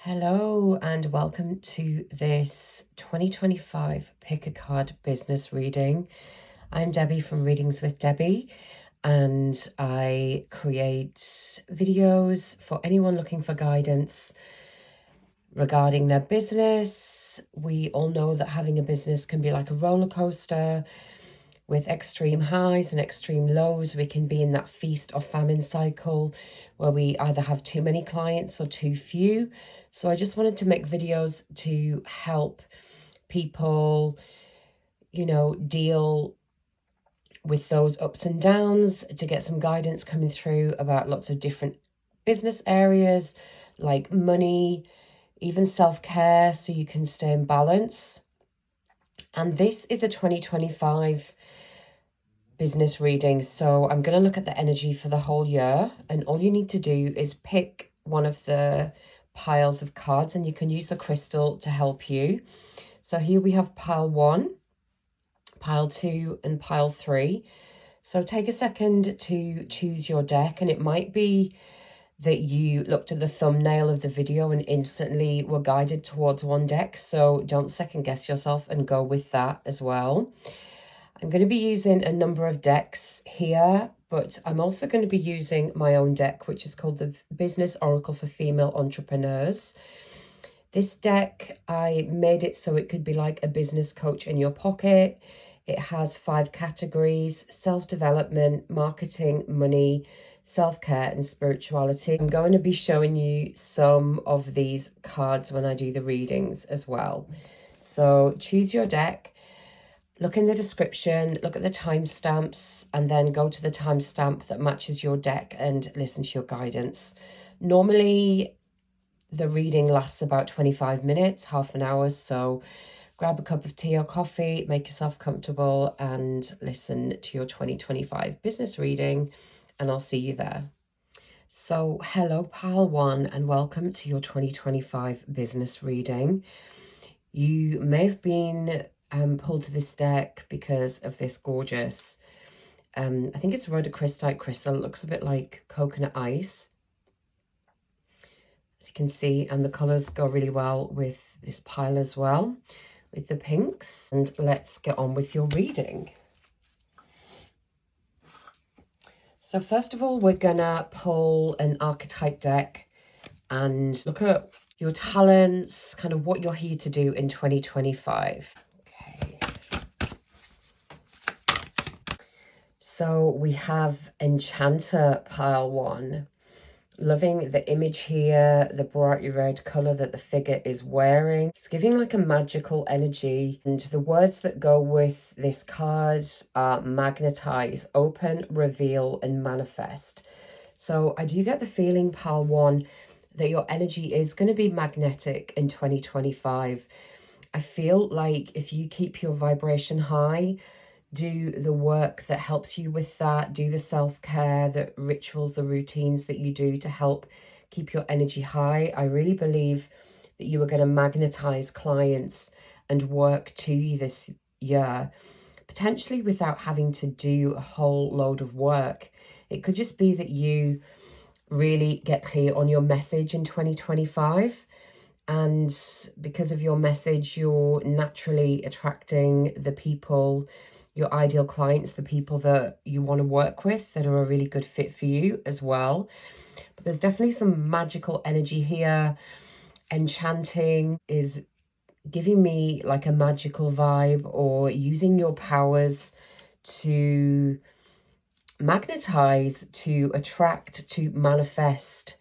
Hello and welcome to this 2025 Pick a Card business reading. I'm Debbie from Readings with Debbie, and I create videos for anyone looking for guidance regarding their business. We all know that having a business can be like a roller coaster with extreme highs and extreme lows. We can be in that feast or famine cycle where we either have too many clients or too few. So I just wanted to make videos to help people, deal with those ups and downs, to get some guidance coming through about lots of different business areas like money, even self-care, so you can stay in balance. And this is a 2025 business reading, so I'm going to look at the energy for the whole year, and all you need to do is pick one of the piles of cards, and you can use the crystal to help you. So here we have pile 1, pile 2 and pile 3. So take a second to choose your deck, and it might be that you looked at the thumbnail of the video and instantly were guided towards one deck, so don't second guess yourself and go with that as well. I'm going to be using a number of decks here, but I'm also going to be using my own deck, which is called the Business Oracle for Female Entrepreneurs. This deck, I made it so it could be like a business coach in your pocket. It has 5 categories: self-development, marketing, money, self-care and spirituality. I'm going to be showing you some of these cards when I do the readings as well. So choose your deck. Look in the description, look at the timestamps, and then go to the timestamp that matches your deck and listen to your guidance. Normally, the reading lasts about 25 minutes, half an hour, so grab a cup of tea or coffee, make yourself comfortable, and listen to your 2025 business reading, and I'll see you there. So, hello, pile 1, and welcome to your 2025 business reading. You may have been pulled to this deck because of this gorgeous, I think it's rhodochrosite crystal. It looks a bit like coconut ice, as you can see, and the colours go really well with this pile as well, with the pinks. And let's get on with your reading. So first of all, we're gonna pull an archetype deck and look at your talents, kind of what you're here to do in 2025. So we have Enchanter pile 1. Loving the image here, the bright red colour that the figure is wearing. It's giving like a magical energy. And the words that go with this card are magnetize, open, reveal, and manifest. So I do get the feeling, pile 1, that your energy is going to be magnetic in 2025. I feel like if you keep your vibration high, do the work that helps you with that, do the self-care, the rituals, the routines that you do to help keep your energy high, I really believe that you are going to magnetize clients and work to you this year, potentially without having to do a whole load of work. It could just be that you really get clear on your message in 2025. And because of your message, you're naturally attracting the people, your ideal clients, the people that you want to work with that are a really good fit for you as well. But there's definitely some magical energy here. Enchanting is giving me like a magical vibe, or using your powers to magnetize, to attract, to manifest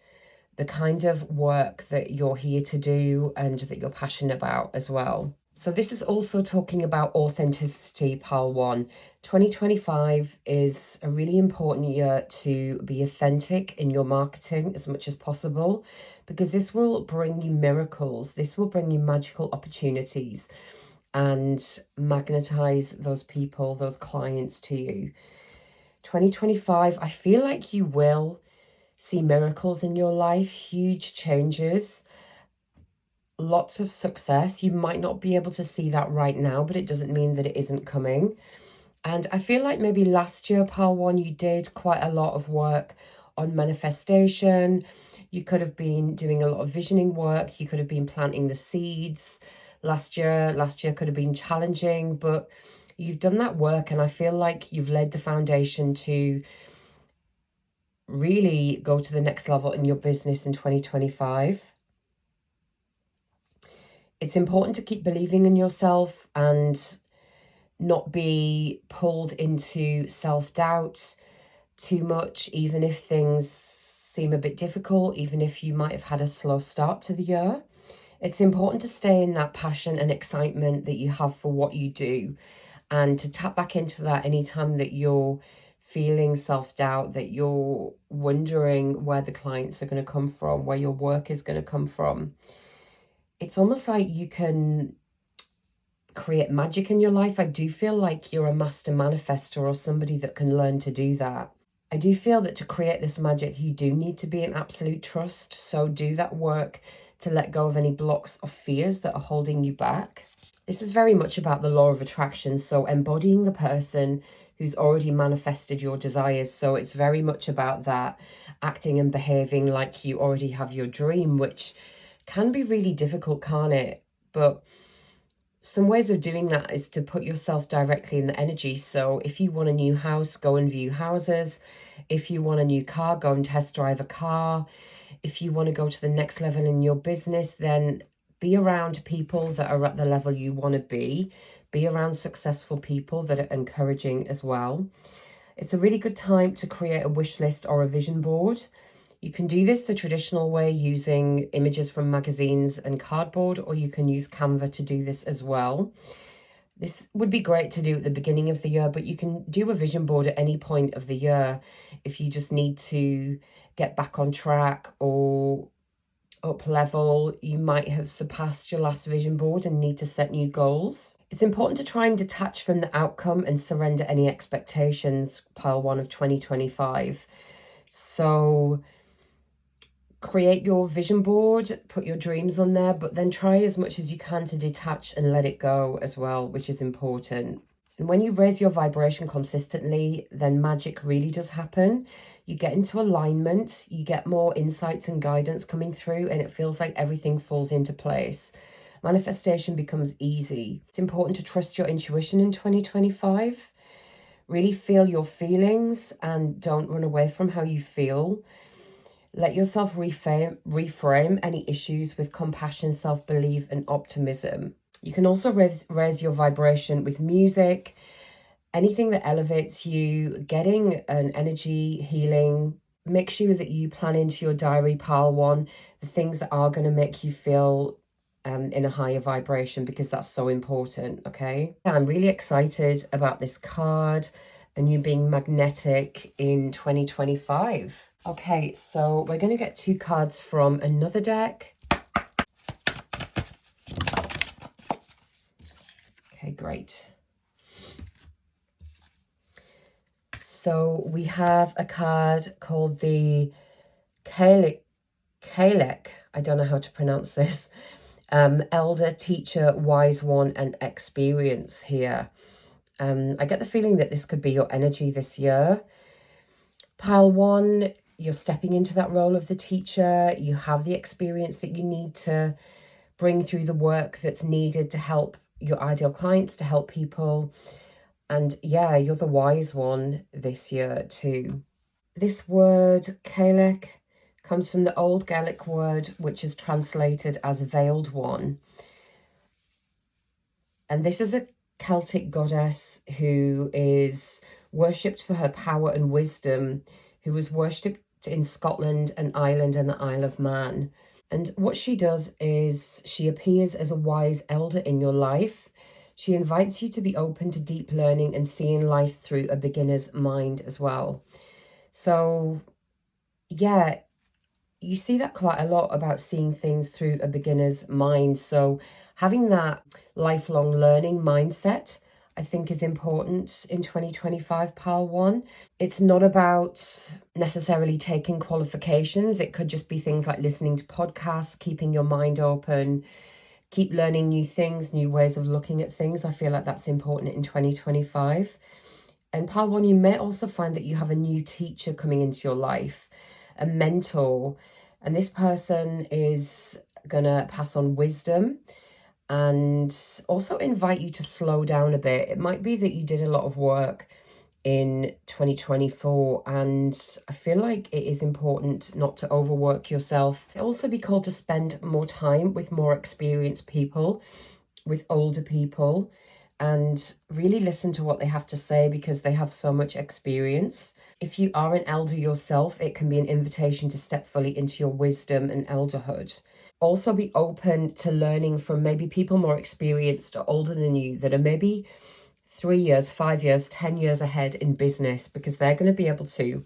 the kind of work that you're here to do and that you're passionate about as well. So this is also talking about authenticity, pile 1. 2025 is a really important year to be authentic in your marketing as much as possible, because this will bring you miracles. This will bring you magical opportunities and magnetize those people, those clients to you. 2025, I feel like you will see miracles in your life, huge changes, lots of success. You might not be able to see that right now, but it doesn't mean that it isn't coming. And I feel like maybe last year, pile 1, you did quite a lot of work on manifestation. You could have been doing a lot of visioning work. You could have been planting the seeds last year. Last year could have been challenging, but you've done that work, and I feel like you've laid the foundation to really go to the next level in your business in 2025. It's important to keep believing in yourself and not be pulled into self-doubt too much, even if things seem a bit difficult, even if you might have had a slow start to the year. It's important to stay in that passion and excitement that you have for what you do, and to tap back into that anytime that you're feeling self-doubt, that you're wondering where the clients are going to come from, where your work is going to come from. It's almost like you can create magic in your life. I do feel like you're a master manifestor, or somebody that can learn to do that. I do feel that to create this magic, you do need to be in absolute trust. So do that work to let go of any blocks or fears that are holding you back. This is very much about the law of attraction. So embodying the person who's already manifested your desires. So it's very much about that, acting and behaving like you already have your dream, which can be really difficult, can't it? But some ways of doing that is to put yourself directly in the energy. So if you want a new house, go and view houses. If you want a new car, go and test drive a car. If you want to go to the next level in your business, then be around people that are at the level you want to be. Be around successful people that are encouraging as well. It's a really good time to create a wish list or a vision board. You can do this the traditional way using images from magazines and cardboard, or you can use Canva to do this as well. This would be great to do at the beginning of the year, but you can do a vision board at any point of the year if you just need to get back on track or up level. You might have surpassed your last vision board and need to set new goals. It's important to try and detach from the outcome and surrender any expectations, pile 1 of 2025. So create your vision board, put your dreams on there, but then try as much as you can to detach and let it go as well, which is important. And when you raise your vibration consistently, then magic really does happen. You get into alignment, you get more insights and guidance coming through, and it feels like everything falls into place. Manifestation becomes easy. It's important to trust your intuition in 2025. Really feel your feelings and don't run away from how you feel. Let yourself reframe any issues with compassion, self-belief, and optimism. You can also raise your vibration with music, anything that elevates you, getting an energy healing. Make sure that you plan into your diary, pile 1, the things that are going to make you feel in a higher vibration, because that's so important, okay? I'm really excited about this card and you being magnetic in 2025. Okay, so we're going to get 2 cards from another deck. Okay, great. So we have a card called the Kalek. I don't know how to pronounce this. Elder, teacher, wise one, and experience here. I get the feeling that this could be your energy this year. Pile 1, you're stepping into that role of the teacher. You have the experience that you need to bring through the work that's needed to help your ideal clients, to help people. And yeah, you're the wise one this year too. This word, Kalek, comes from the old Gaelic word, which is translated as veiled one. And this is a Celtic goddess who is worshipped for her power and wisdom, who was worshipped in Scotland and Ireland and the Isle of Man. And what she does is she appears as a wise elder in your life. She invites you to be open to deep learning and seeing life through a beginner's mind as well. So yeah, you see that quite a lot about seeing things through a beginner's mind. So having that lifelong learning mindset, I think, is important in 2025, pile 1. It's not about necessarily taking qualifications. It could just be things like listening to podcasts, keeping your mind open, keep learning new things, new ways of looking at things. I feel like that's important in 2025. And pile 1, you may also find that you have a new teacher coming into your life, a mentor, And this person is gonna pass on wisdom and also invite you to slow down a bit. It might be that you did a lot of work in 2024, and I feel like it is important not to overwork yourself. Also be called to spend more time with more experienced people, with older people, and really listen to what they have to say because they have so much experience. If you are an elder yourself, it can be an invitation to step fully into your wisdom and elderhood. Also be open to learning from maybe people more experienced or older than you that are maybe 3 years, 5 years, 10 years ahead in business, because they're going to be able to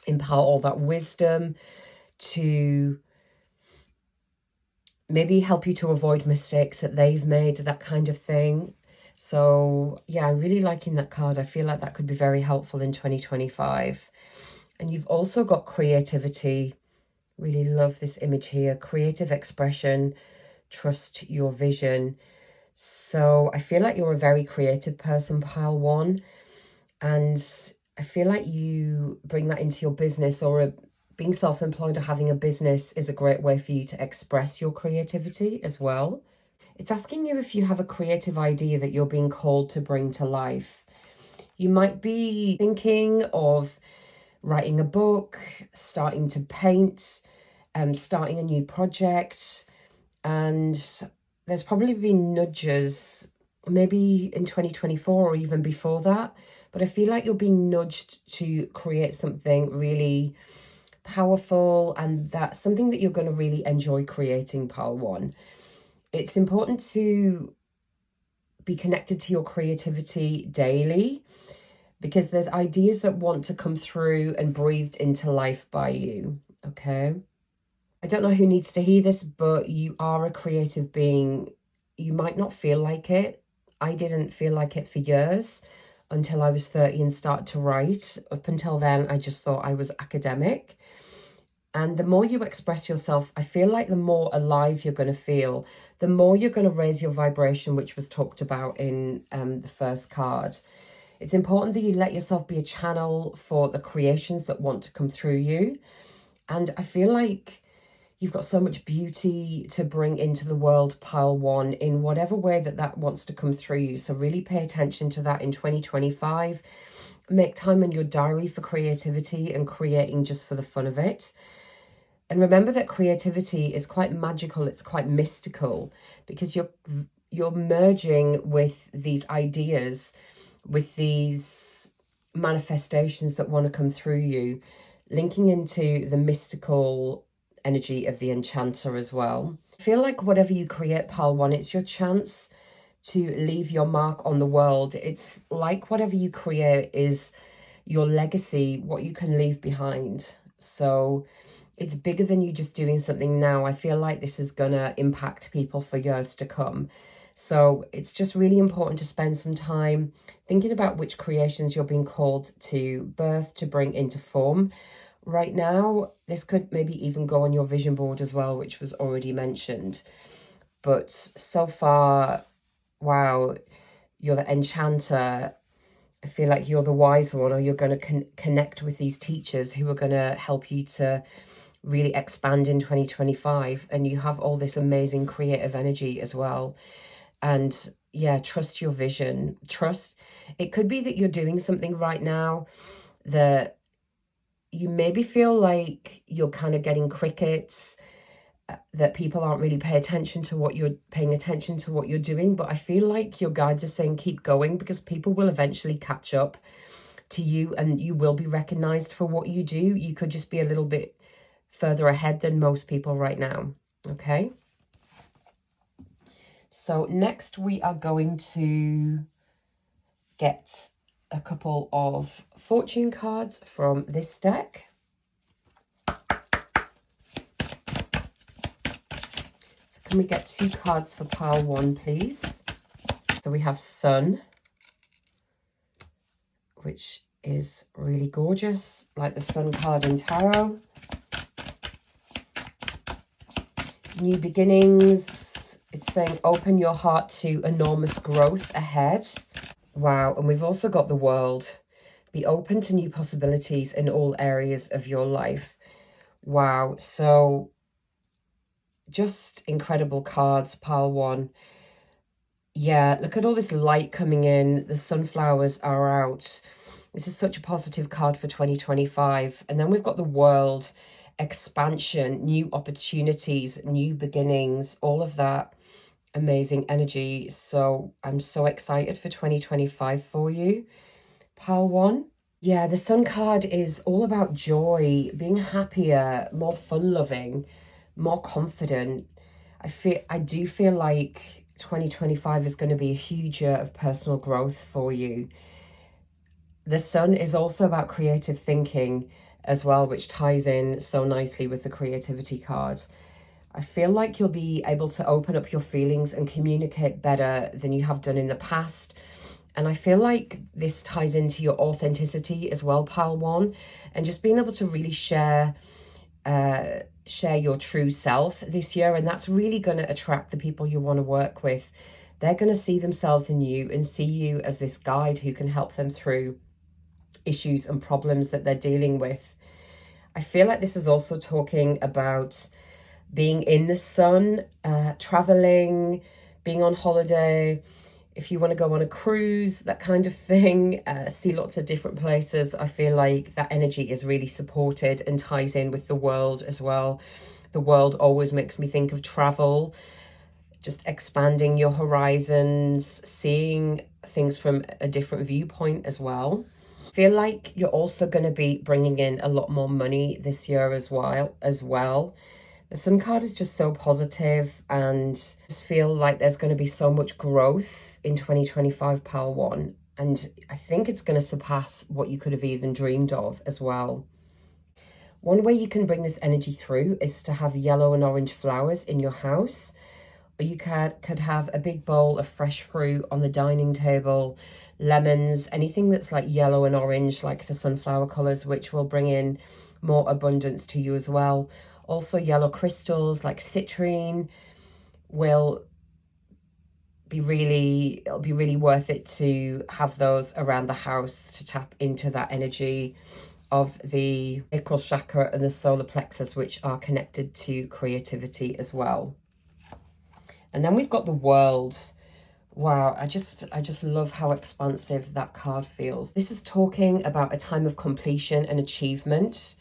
impart all that wisdom to maybe help you to avoid mistakes that they've made, that kind of thing. So yeah, I'm really liking that card. I feel like that could be very helpful in 2025. And you've also got creativity. Really love this image here. Creative expression, trust your vision. So I feel like you're a very creative person, pile one. And I feel like you bring that into your business, or being self-employed or having a business is a great way for you to express your creativity as well. It's asking you if you have a creative idea that you're being called to bring to life. You might be thinking of writing a book, starting to paint, starting a new project, and there's probably been nudges, maybe in 2024 or even before that, but I feel like you're being nudged to create something really powerful, and that's something that you're going to really enjoy creating, pile one. It's important to be connected to your creativity daily, because there's ideas that want to come through and breathed into life by you, okay? I don't know who needs to hear this, but you are a creative being. You might not feel like it. I didn't feel like it for years until I was 30 and started to write. Up until then, I just thought I was academic. And the more you express yourself, I feel like the more alive you're going to feel, the more you're going to raise your vibration, which was talked about in the first card. It's important that you let yourself be a channel for the creations that want to come through you. And I feel like you've got so much beauty to bring into the world, pile one, in whatever way that wants to come through you. So really pay attention to that in 2025. Make time in your diary for creativity and creating just for the fun of it. And remember that creativity is quite magical. It's quite mystical, because you're merging with these ideas, with these manifestations that want to come through you, linking into the mystical energy of the enchanter as well. I feel like whatever you create, pile one, it's your chance to leave your mark on the world. It's like whatever you create is your legacy, what you can leave behind. So it's bigger than you just doing something now. I feel like this is gonna impact people for years to come. So it's just really important to spend some time thinking about which creations you're being called to birth, to bring into form. Right now, this could maybe even go on your vision board as well, which was already mentioned. But so far, wow, you're the enchanter. I feel like you're the wise one, or you're going to connect with these teachers who are going to help you to really expand in 2025. And you have all this amazing creative energy as well. And yeah, trust your vision. Trust. It could be that you're doing something right now that you maybe feel like you're kind of getting crickets, that people aren't really paying attention to what you're doing. But I feel like your guides are saying keep going, because people will eventually catch up to you and you will be recognized for what you do. You could just be a little bit further ahead than most people right now. Okay. So next we are going to get a couple of fortune cards from this deck. So can we get 2 cards for pile one, please? So we have Sun, which is really gorgeous, like the Sun card in tarot. New beginnings. It's saying open your heart to enormous growth ahead. Wow. And we've also got the World. Be open to new possibilities in all areas of your life. Wow. So just incredible cards, pile one. Yeah, look at all this light coming in. The sunflowers are out. This is such a positive card for 2025. And then we've got the world, expansion, new opportunities, new beginnings, all of that amazing energy. So I'm so excited for 2025 for you. Pile one. Yeah, the sun card is all about joy, being happier, more fun-loving, more confident. I do feel like 2025 is going to be a huge year of personal growth for you. The sun is also about creative thinking as well, which ties in so nicely with the creativity card. I feel like you'll be able to open up your feelings and communicate better than you have done in the past. And I feel like this ties into your authenticity as well, pile one, and just being able to really share your true self this year. And that's really going to attract the people you want to work with. They're going to see themselves in you and see you as this guide who can help them through issues and problems that they're dealing with. I feel like this is also talking about being in the sun, traveling, being on holiday. If you want to go on a cruise, that kind of thing, see lots of different places. I feel like that energy is really supported and ties in with the world as well. The world always makes me think of travel, just expanding your horizons, seeing things from a different viewpoint as well. I feel like you're also going to be bringing in a lot more money this year as well. The sun card is just so positive, and just feel like there's going to be so much growth in 2025, pile one. And I think it's going to surpass what you could have even dreamed of as well. One way you can bring this energy through is to have yellow and orange flowers in your house. Or you could have a big bowl of fresh fruit on the dining table, lemons, anything that's like yellow and orange, like the sunflower colours, which will bring in more abundance to you as well. Also, yellow crystals like citrine it'll be really worth it to have those around the house to tap into that energy of the sacral chakra and the solar plexus, which are connected to creativity as well. And then we've got the world. Wow, I just love how expansive that card feels. This is talking about a time of completion and achievement.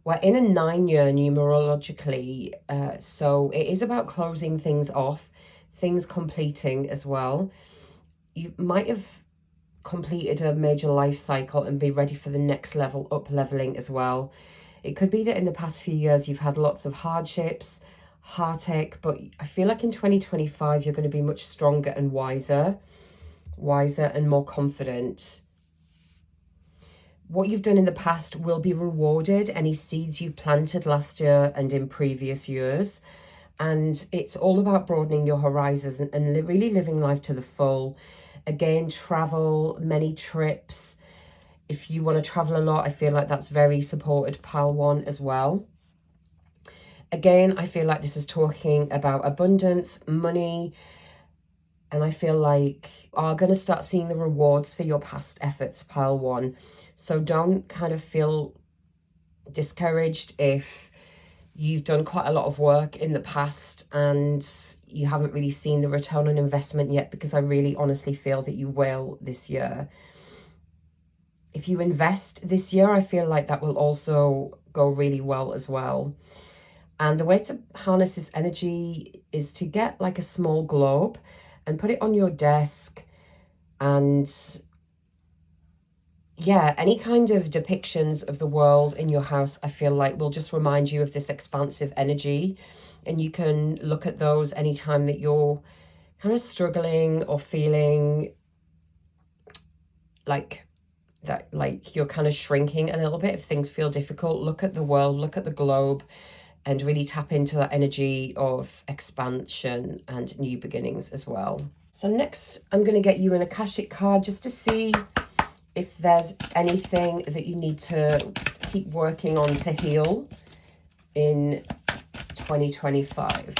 We're in a 9-year numerologically, so it is about closing things off, things completing as well. You might have completed a major life cycle and be ready for the next level, up leveling as well. It could be that in the past few years you've had lots of hardships, heartache, but I feel like in 2025 you're going to be much stronger and wiser and more confident. What you've done in the past will be rewarded, any seeds you've planted last year and in previous years. And it's all about broadening your horizons and really living life to the full. Again, travel, many trips. If you want to travel a lot, I feel like that's very supported, pile one as well. Again, I feel like this is talking about abundance, money, and I feel like you are going to start seeing the rewards for your past efforts, pile one. So don't kind of feel discouraged if you've done quite a lot of work in the past and you haven't really seen the return on investment yet, because I really honestly feel that you will this year. If you invest this year, I feel like that will also go really well as well. And the way to harness this energy is to get like a small globe and put it on your desk. And yeah, any kind of depictions of the world in your house, I feel like will just remind you of this expansive energy. And you can look at those anytime that you're kind of struggling or feeling like that, like you're kind of shrinking a little bit. If things feel difficult, look at the world, look at the globe, and really tap into that energy of expansion and new beginnings as well. So next, I'm going to get you an Akashic card just to see if there's anything that you need to keep working on to heal in 2025.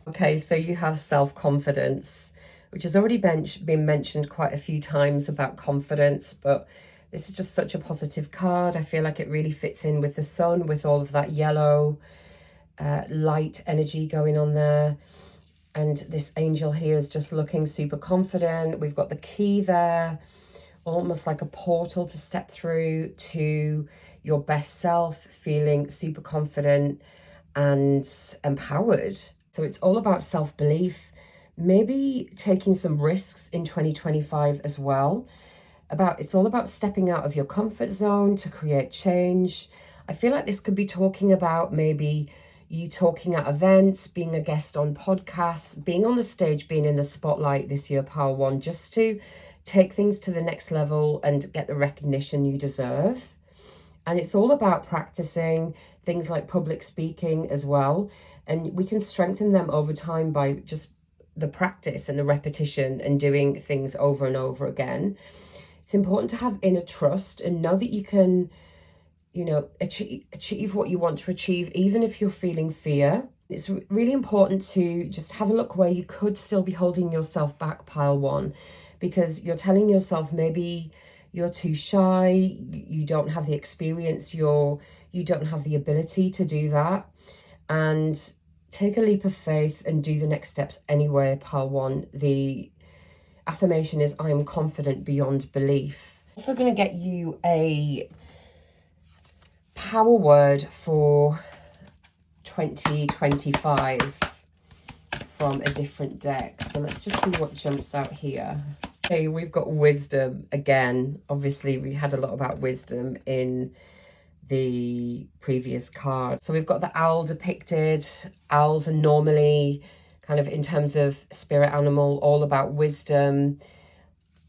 Okay, so you have self-confidence, which has already been mentioned quite a few times about confidence, but This is just such a positive card. I feel like it really fits in with the sun, with all of that yellow light energy going on there. And this angel here is just looking super confident. We've got the key there, almost like a portal to step through to your best self, feeling super confident and empowered. So it's all about self-belief, maybe taking some risks in 2025 as well. It's all about stepping out of your comfort zone to create change. I feel like this could be talking about maybe you talking at events, being a guest on podcasts, being on the stage, being in the spotlight this year, Pile 1, just to take things to the next level and get the recognition you deserve. And it's all about practicing things like public speaking as well. And we can strengthen them over time by just the practice and the repetition and doing things over and over again. It's important to have inner trust and know that you can, you know, achieve what you want to achieve, even if you're feeling fear. It's really important to just have a look where you could still be holding yourself back, Pile 1, because you're telling yourself maybe you're too shy, you don't have the experience, you don't have the ability to do that. And take a leap of faith and do the next steps anyway, Pile 1. The affirmation is, I am confident beyond belief. I'm also going to get you a power word for 2025 from a different deck. So let's just see what jumps out here. Okay, we've got wisdom again. Obviously, we had a lot about wisdom in the previous card. So we've got the owl depicted. Owls are normally kind of, in terms of spirit animal, all about wisdom,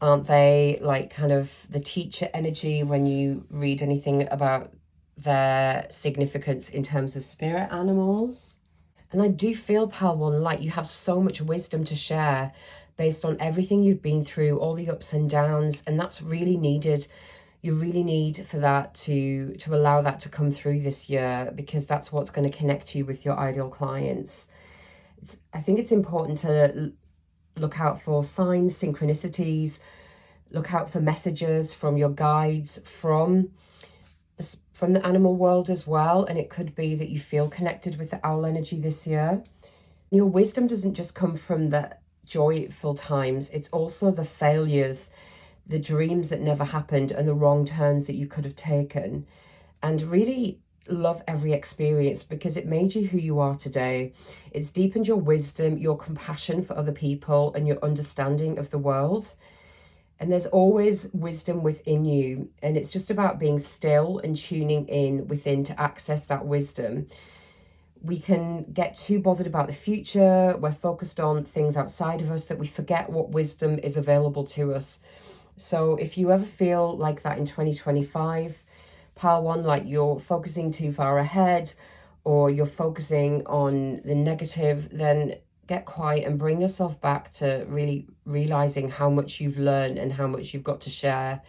aren't they? Like kind of the teacher energy when you read anything about their significance in terms of spirit animals. And I do feel, Pile 1, like you have so much wisdom to share based on everything you've been through, all the ups and downs, and that's really needed. You really need for that to allow that to come through this year, because that's what's going to connect you with your ideal clients. I think it's important to look out for signs, synchronicities, look out for messages from your guides, from the animal world as well. And it could be that you feel connected with the owl energy this year. Your wisdom doesn't just come from the joyful times, it's also the failures, the dreams that never happened, and the wrong turns that you could have taken. And really love every experience, because it made you who you are today. It's deepened your wisdom, your compassion for other people, and your understanding of the world. And there's always wisdom within you, and it's just about being still and tuning in within to access that wisdom. We can get too bothered about the future. We're focused on things outside of us that we forget what wisdom is available to us. So if you ever feel like that in 2025, Pile 1, like you're focusing too far ahead, or you're focusing on the negative, then get quiet and bring yourself back to really realizing how much you've learned and how much you've got to share,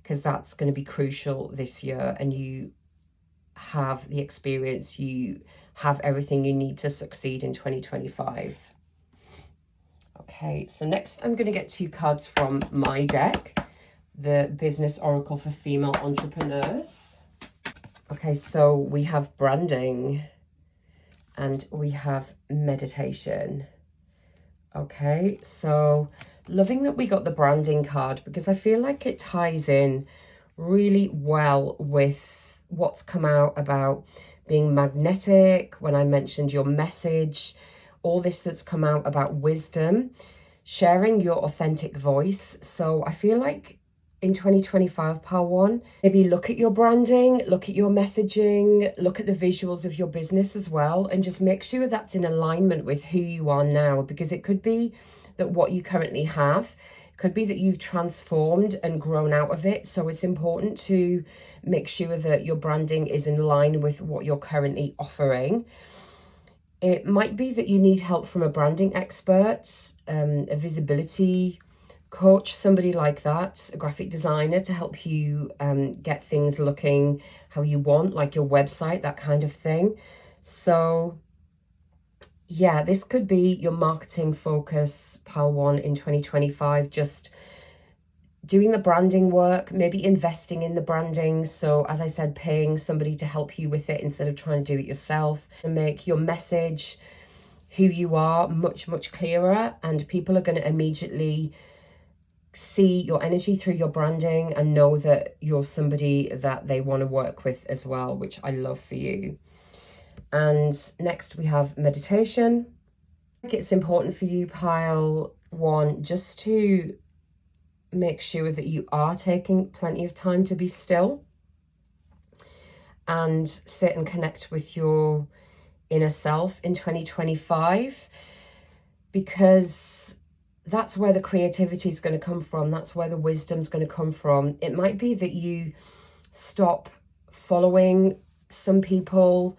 because that's going to be crucial this year. And you have the experience, you have everything you need to succeed in 2025. Okay, so next I'm going to get 2 cards from my deck, the Business Oracle for Female Entrepreneurs. Okay, so we have branding and we have meditation. Okay, so loving that we got the branding card, because I feel like it ties in really well with what's come out about being magnetic, when I mentioned your message, all this that's come out about wisdom, sharing your authentic voice. So I feel like in 2025, Pile 1, maybe look at your branding, look at your messaging, look at the visuals of your business as well, and just make sure that's in alignment with who you are now, because it could be that what you currently have, it could be that you've transformed and grown out of it. So it's important to make sure that your branding is in line with what you're currently offering. It might be that you need help from a branding expert, a visibility coach, somebody like that, a graphic designer, to help you get things looking how you want, like your website, that kind of thing. So yeah, this could be your marketing focus, Pile 1, in 2025. Just doing the branding work, maybe investing in the branding. So as I said, paying somebody to help you with it instead of trying to do it yourself, and make your message, who you are, much, much clearer. And people are going to immediately see your energy through your branding and know that you're somebody that they want to work with as well, which I love for you. And next we have meditation. It's important for you, pile 1, just to make sure that you are taking plenty of time to be still and sit and connect with your inner self in 2025, because that's where the creativity is going to come from. That's where the wisdom is going to come from. It might be that you stop following some people,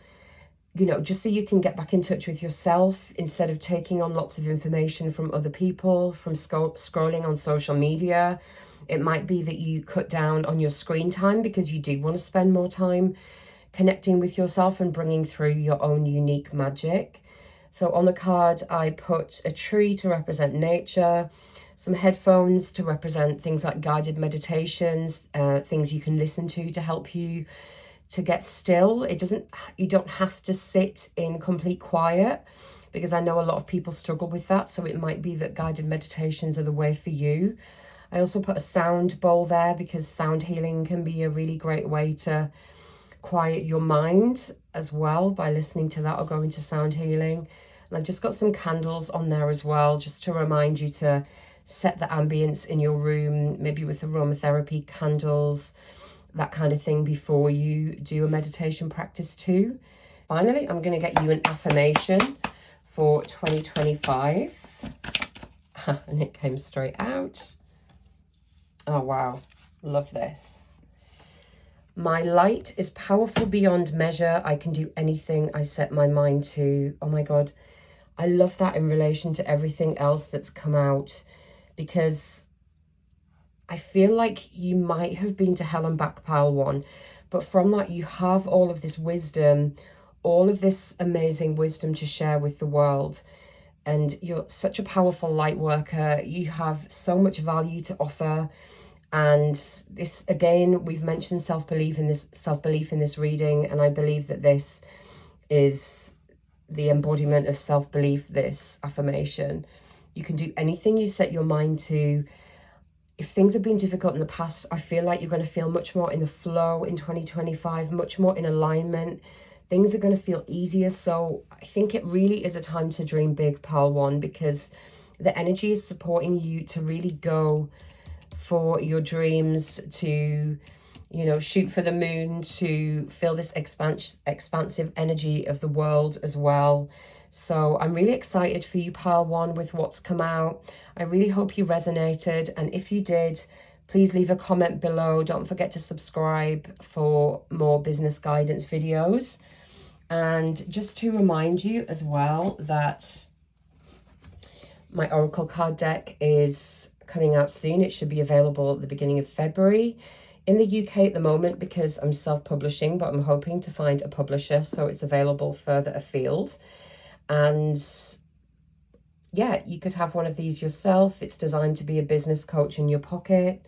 you know, just so you can get back in touch with yourself instead of taking on lots of information from other people, from scrolling on social media. It might be that you cut down on your screen time because you do want to spend more time connecting with yourself and bringing through your own unique magic. So on the card, I put a tree to represent nature, some headphones to represent things like guided meditations, things you can listen to help you to get still. You don't have to sit in complete quiet, because I know a lot of people struggle with that. So it might be that guided meditations are the way for you. I also put a sound bowl there because sound healing can be a really great way to quiet your mind as well by listening to that or going to sound healing. And I've just got some candles on there as well, just to remind you to set the ambience in your room, maybe with aromatherapy candles, that kind of thing, before you do a meditation practice too. Finally, I'm going to get you an affirmation for 2025. And it came straight out. Oh, wow. Love this. My light is powerful beyond measure. I can do anything I set my mind to. Oh my God. I love that in relation to everything else that's come out, because I feel like you might have been to hell and back, pile 1, but from that you have all of this wisdom, all of this amazing wisdom to share with the world. And you're such a powerful light worker. You have so much value to offer. And this, again, we've mentioned self-belief in this reading, and I believe that this is the embodiment of self-belief, this affirmation. You can do anything you set your mind to. If things have been difficult in the past, I feel like you're going to feel much more in the flow in 2025, much more in alignment. Things are going to feel easier. So I think it really is a time to dream big, pile 1, because the energy is supporting you to really go for your dreams, to, you know, shoot for the moon, to feel this expansive energy of the world as well. So I'm really excited for you, pile 1, with what's come out. I really hope you resonated. And if you did, please leave a comment below. Don't forget to subscribe for more business guidance videos. And just to remind you as well that my Oracle card deck is coming out soon. It should be available at the beginning of February. In the UK at the moment, because I'm self-publishing, but I'm hoping to find a publisher so it's available further afield. And yeah, you could have one of these yourself. It's designed to be a business coach in your pocket.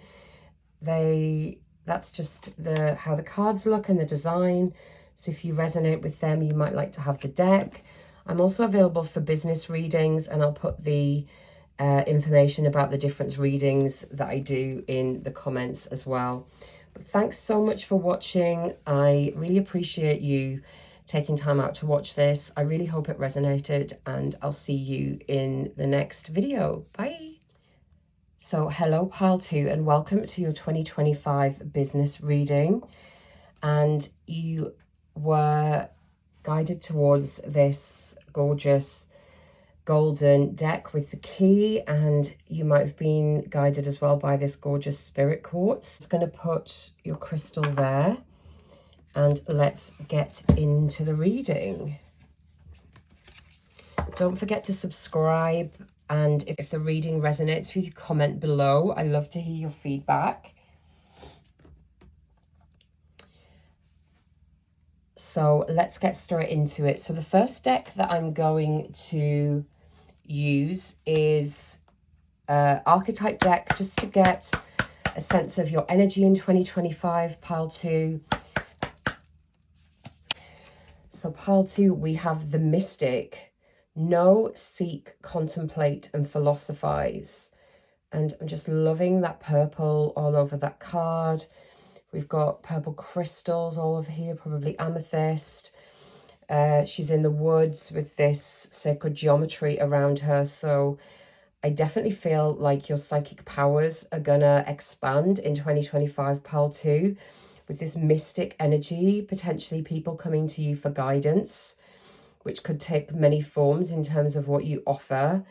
That's just how the cards look and the design. So if you resonate with them, you might like to have the deck. I'm also available for business readings, and I'll put the information about the different readings that I do in the comments as well. But thanks so much for watching. I really appreciate you taking time out to watch this. I really hope it resonated, and I'll see you in the next video. Bye. So hello, pile 2, and welcome to your 2025 business reading. And you were guided towards this gorgeous golden deck with the key, and you might have been guided as well by this gorgeous spirit quartz. Just going to put your crystal there, and let's get into the reading. Don't forget to subscribe, and if the reading resonates with you, comment below. I love to hear your feedback. So let's get straight into it. So the first deck that I'm going to use is archetype deck, just to get get a sense of your energy in 2025, pile 2. So pile 2, we have the Mystic. Know, seek, contemplate, and philosophize. And I'm just loving that purple all over that card. We've got purple crystals all over here, probably amethyst. She's in the woods with this sacred geometry around her. So I definitely feel like your psychic powers are gonna expand in 2025, pile 2, with this mystic energy, potentially people coming to you for guidance, which could take many forms in terms of what you offer.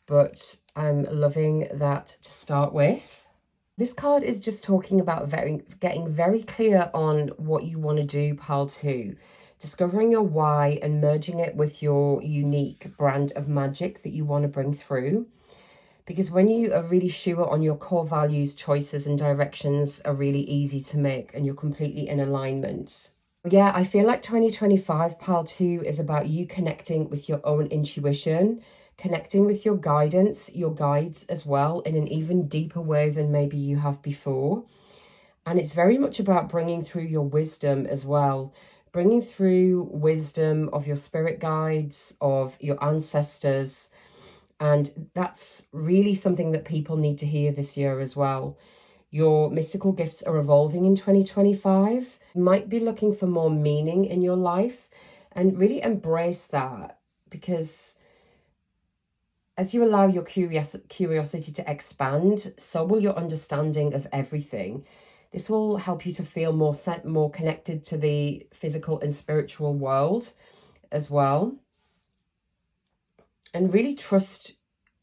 But I'm loving that to start with. This card is just talking about getting very clear on what you want to do, pile 2. Discovering your why and merging it with your unique brand of magic that you want to bring through. Because when you are really sure on your core values, choices and directions are really easy to make and you're completely in alignment. Yeah, I feel like 2025, pile 2, is about you connecting with your own intuition, connecting with your guidance, your guides as well, in an even deeper way than maybe you have before. And it's very much about bringing through your wisdom as well, bringing through wisdom of your spirit guides, of your ancestors. And that's really something that people need to hear this year as well. Your mystical gifts are evolving in 2025. You might be looking for more meaning in your life, and really embrace that, because as you allow your curiosity to expand, so will your understanding of everything. This will help you to feel more connected to the physical and spiritual world as well. And really trust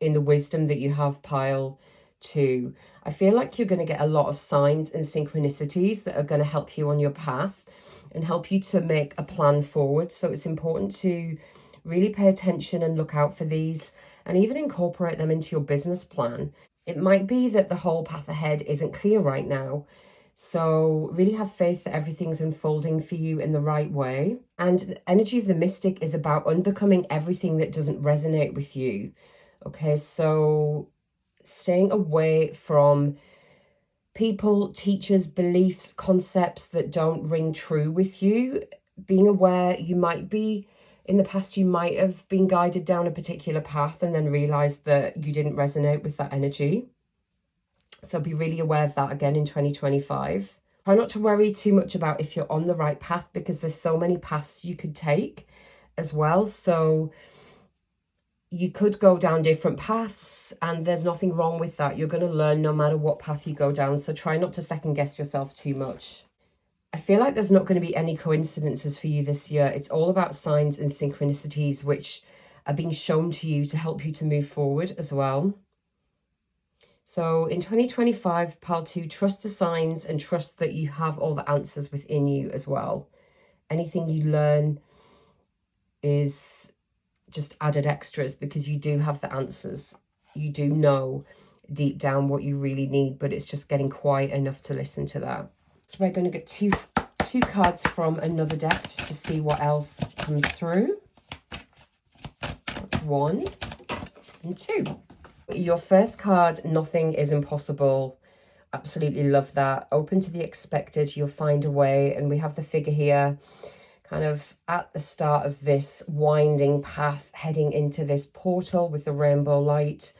in the wisdom that you have, pile 2. I feel like you're going to get a lot of signs and synchronicities that are going to help you on your path and help you to make a plan forward. So it's important to really pay attention and look out for these, and even incorporate them into your business plan. It might be that the whole path ahead isn't clear right now. So really have faith that everything's unfolding for you in the right way. And the energy of the Mystic is about unbecoming everything that doesn't resonate with you. Okay, so staying away from people, teachers, beliefs, concepts that don't ring true with you. Being aware, you might be, in the past, you might have been guided down a particular path and then realized that you didn't resonate with that energy. So be really aware of that again in 2025. Try not to worry too much about if you're on the right path, because there's so many paths you could take as well. So you could go down different paths, and there's nothing wrong with that. You're going to learn no matter what path you go down. So try not to second guess yourself too much. I feel like there's not going to be any coincidences for you this year. It's all about signs and synchronicities which are being shown to you to help you to move forward as well. So in 2025, pile 2, trust the signs and trust that you have all the answers within you as well. Anything you learn is just added extras, because you do have the answers. You do know deep down what you really need, but it's just getting quiet enough to listen to that. So we're going to get two cards from another deck just to see what else comes through. That's 1 and 2. Your first card, nothing is impossible. Absolutely love that. Open to the expected, you'll find a way. And we have the figure here kind of at the start of this winding path, heading into this portal with the rainbow light.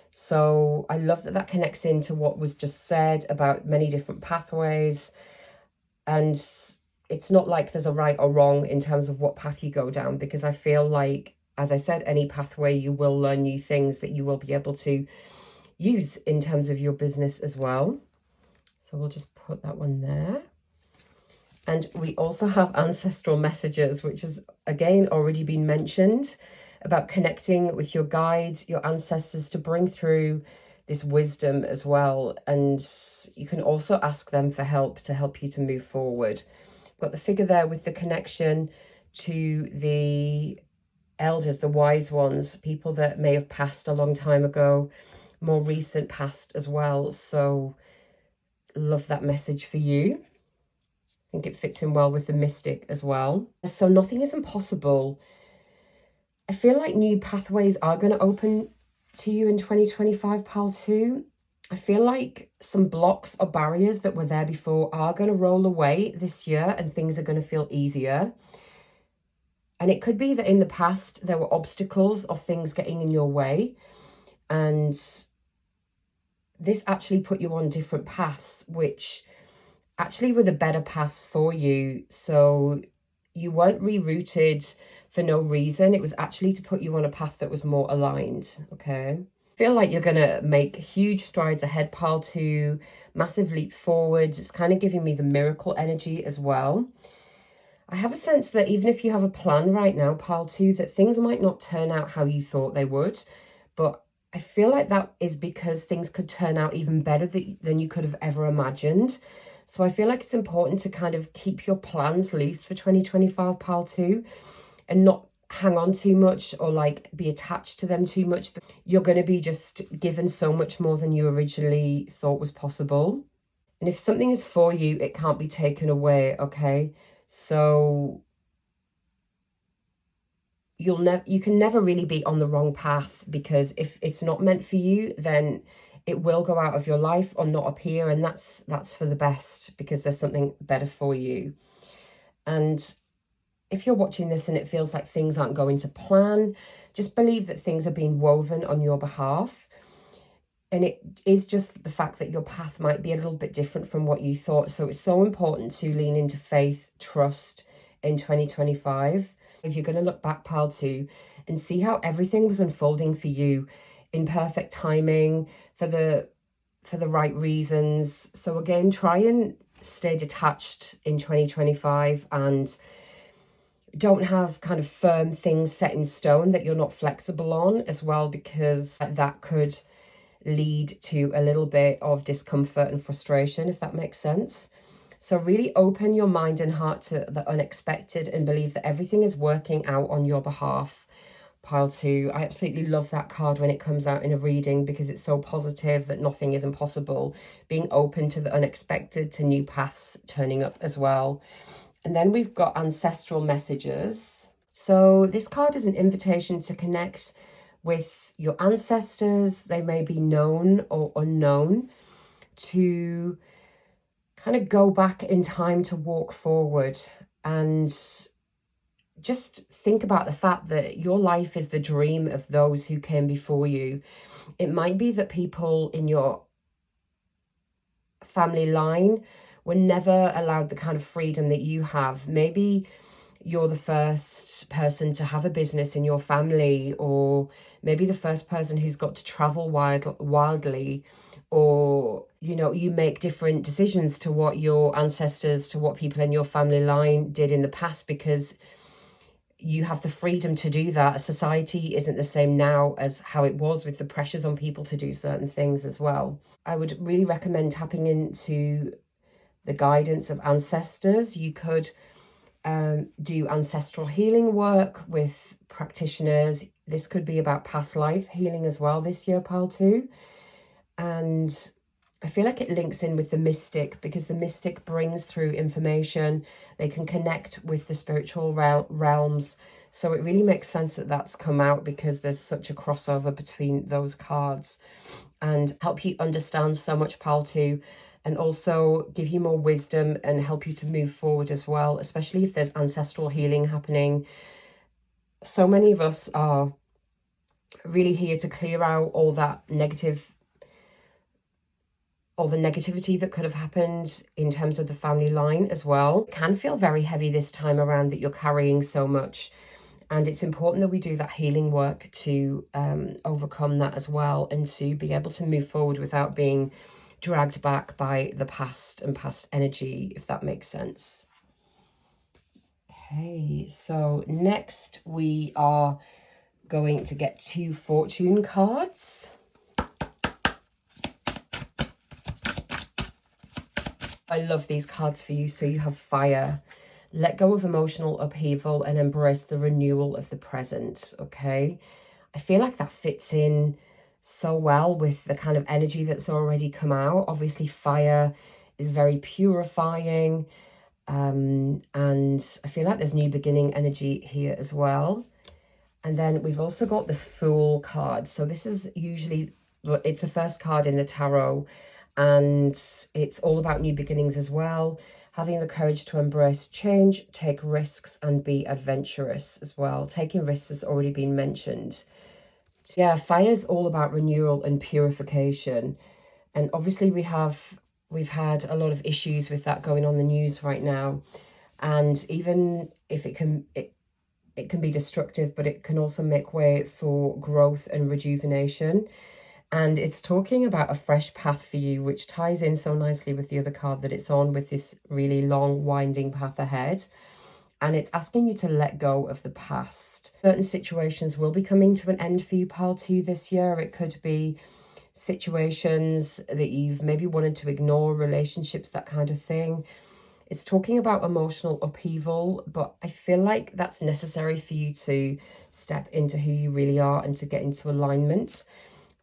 So I love that that connects into what was just said about many different pathways. And it's not like there's a right or wrong in terms of what path you go down, because I feel like, as I said, any pathway, you will learn new things that you will be able to use in terms of your business as well. So we'll just put that one there. And we also have ancestral messages, which has, again, already been mentioned, about connecting with your guides, your ancestors, to bring through this wisdom as well. And you can also ask them for help to help you to move forward. We've got the figure there with the connection to the elders, the wise ones, people that may have passed a long time ago, more recent past as well. So love that message for you. I think it fits in well with the Mystic as well. So nothing is impossible. I feel like new pathways are going to open to you in 2025, pile 2. I feel like some blocks or barriers that were there before are going to roll away this year and things are going to feel easier. And it could be that in the past there were obstacles or things getting in your way. And this actually put you on different paths, which actually were the better paths for you. So you weren't rerouted for no reason. It was actually to put you on a path that was more aligned, okay? Feel like you're going to make huge strides ahead, pile 2, massive leap forwards. It's kind of giving me the miracle energy as well. I have a sense that even if you have a plan right now, pile 2, that things might not turn out how you thought they would, but I feel like that is because things could turn out even better than you could have ever imagined. So I feel like it's important to kind of keep your plans loose for 2025, pile 2, and not hang on too much or like be attached to them too much. You're going to be just given so much more than you originally thought was possible. And if something is for you, it can't be taken away, okay? So you can never really be on the wrong path, because if it's not meant for you, then it will go out of your life or not appear, and that's for the best, because there's something better for you. And if you're watching this and it feels like things aren't going to plan, just believe that things are being woven on your behalf. And it is just the fact that your path might be a little bit different from what you thought. So it's so important to lean into faith, trust in 2025. If you're going to look back, pile 2, and see how everything was unfolding for you in perfect timing, for the right reasons. So again, try and stay detached in 2025 and don't have kind of firm things set in stone that you're not flexible on as well, because that could lead to a little bit of discomfort and frustration, if that makes sense. So really open your mind and heart to the unexpected and believe that everything is working out on your behalf. Pile 2, I absolutely love that card when it comes out in a reading, because it's so positive that nothing is impossible. Being open to the unexpected, to new paths turning up as well. And then we've got ancestral messages. So this card is an invitation to connect with your ancestors. They may be known or unknown, to kind of go back in time, to walk forward, and just think about the fact that your life is the dream of those who came before you. It might be that people in your family line were never allowed the kind of freedom that you have. Maybe you're the first person to have a business in your family, or maybe the first person who's got to travel wildly, or, you know, you make different decisions to what your ancestors, to what people in your family line did in the past, because you have the freedom to do that. Society isn't the same now as how it was, with the pressures on people to do certain things as well. I would really recommend tapping into the guidance of ancestors. You could do ancestral healing work with practitioners. This could be about past life healing as well this year, pile 2. And I feel like it links in with the mystic, because the mystic brings through information. They can connect with the spiritual realms. So it really makes sense that that's come out, because there's such a crossover between those cards, and help you understand so much, pile 2, and also give you more wisdom and help you to move forward as well, especially if there's ancestral healing happening. So many of us are really here to clear out all that all the negativity that could have happened in terms of the family line as well. It can feel very heavy this time around, that you're carrying so much. And it's important that we do that healing work to overcome that as well, and to be able to move forward without being dragged back by the past and past energy, if that makes sense. Okay, so next we are going to get 2 fortune cards. I love these cards for you. So you have fire. Let go of emotional upheaval and embrace the renewal of the present, okay? I feel like that fits in so well with the kind of energy that's already come out. Obviously, fire is very purifying. And I feel like there's new beginning energy here as well. And then we've also got the Fool card. So this is usually but it's the first card in the tarot, and it's all about new beginnings as well. Having the courage to embrace change, take risks, and be adventurous as well. Taking risks has already been mentioned. Yeah, fire is all about renewal and purification. And obviously we've had a lot of issues with that going on the news right now. And even if it can be destructive, but it can also make way for growth and rejuvenation. And it's talking about a fresh path for you, which ties in so nicely with the other card that it's on, with this really long winding path ahead. And it's asking you to let go of the past. Certain situations will be coming to an end for you, pile 2, this year. It could be situations that you've maybe wanted to ignore, relationships, that kind of thing. It's talking about emotional upheaval, but I feel like that's necessary for you to step into who you really are and to get into alignment.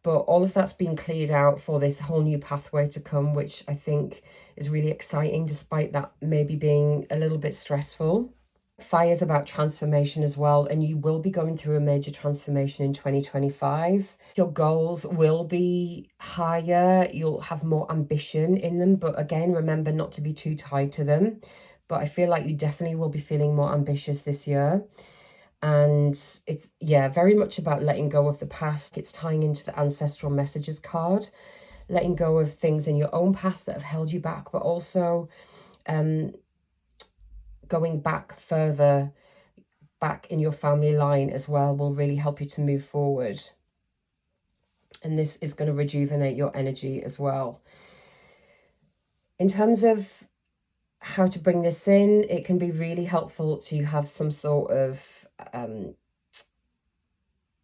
But all of that's been cleared out for this whole new pathway to come, which I think is really exciting, despite that maybe being a little bit stressful. Fire is about transformation as well, and you will be going through a major transformation in 2025. Your goals will be higher, you'll have more ambition in them, but again, remember not to be too tied to them. But I feel like you definitely will be feeling more ambitious this year. And it's, yeah, very much about letting go of the past. It's tying into the ancestral messages card, letting go of things in your own past that have held you back, but also going back further, back in your family line as well, will really help you to move forward. And this is going to rejuvenate your energy as well. In terms of how to bring this in, it can be really helpful to have some sort of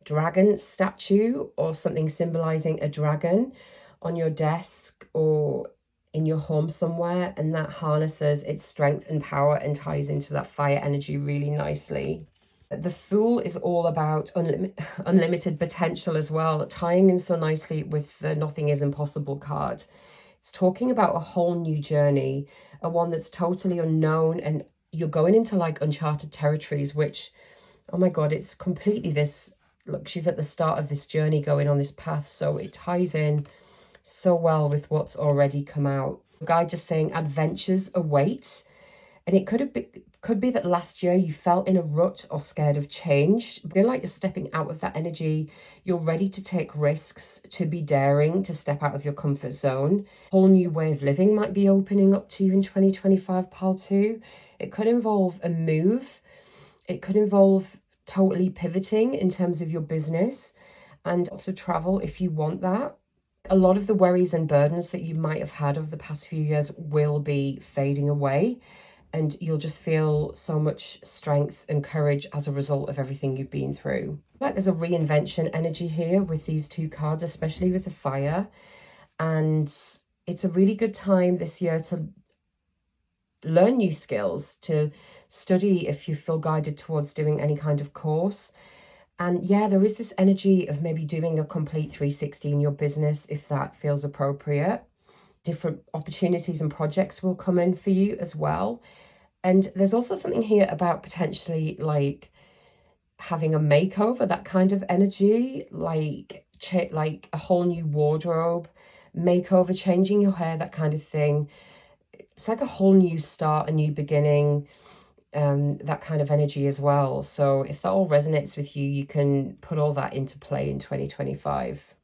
dragon statue or something symbolizing a dragon on your desk or in your home somewhere, and that harnesses its strength and power and ties into that fire energy really nicely. The Fool is all about unlimited potential as well, tying in so nicely with the Nothing is Impossible card. It's talking about a whole new journey, a one that's totally unknown, and you're going into like uncharted territories, which, oh my God, it's completely this, look, she's at the start of this journey going on this path, so it ties in so well with what's already come out. The guy just saying adventures await, and it could be that last year you felt in a rut or scared of change. I feel like you're stepping out of that energy. You're ready to take risks, to be daring, to step out of your comfort zone. A whole new way of living might be opening up to you in 2025, pile 2. It could involve a move. It could involve totally pivoting in terms of your business, and also travel if you want that. A lot of the worries and burdens that you might have had over the past few years will be fading away, and you'll just feel so much strength and courage as a result of everything you've been through. Like there's a reinvention energy here with these 2 cards, especially with the fire. And it's a really good time this year to learn new skills, to study if you feel guided towards doing any kind of course. And yeah, there is this energy of maybe doing a complete 360 in your business if that feels appropriate. Different opportunities and projects will come in for you as well. And there's also something here about potentially like having a makeover, that kind of energy, like a whole new wardrobe, makeover, changing your hair, that kind of thing. It's like a whole new start, a new beginning, that kind of energy as well. So if that all resonates with you, you can put all that into play in 2025.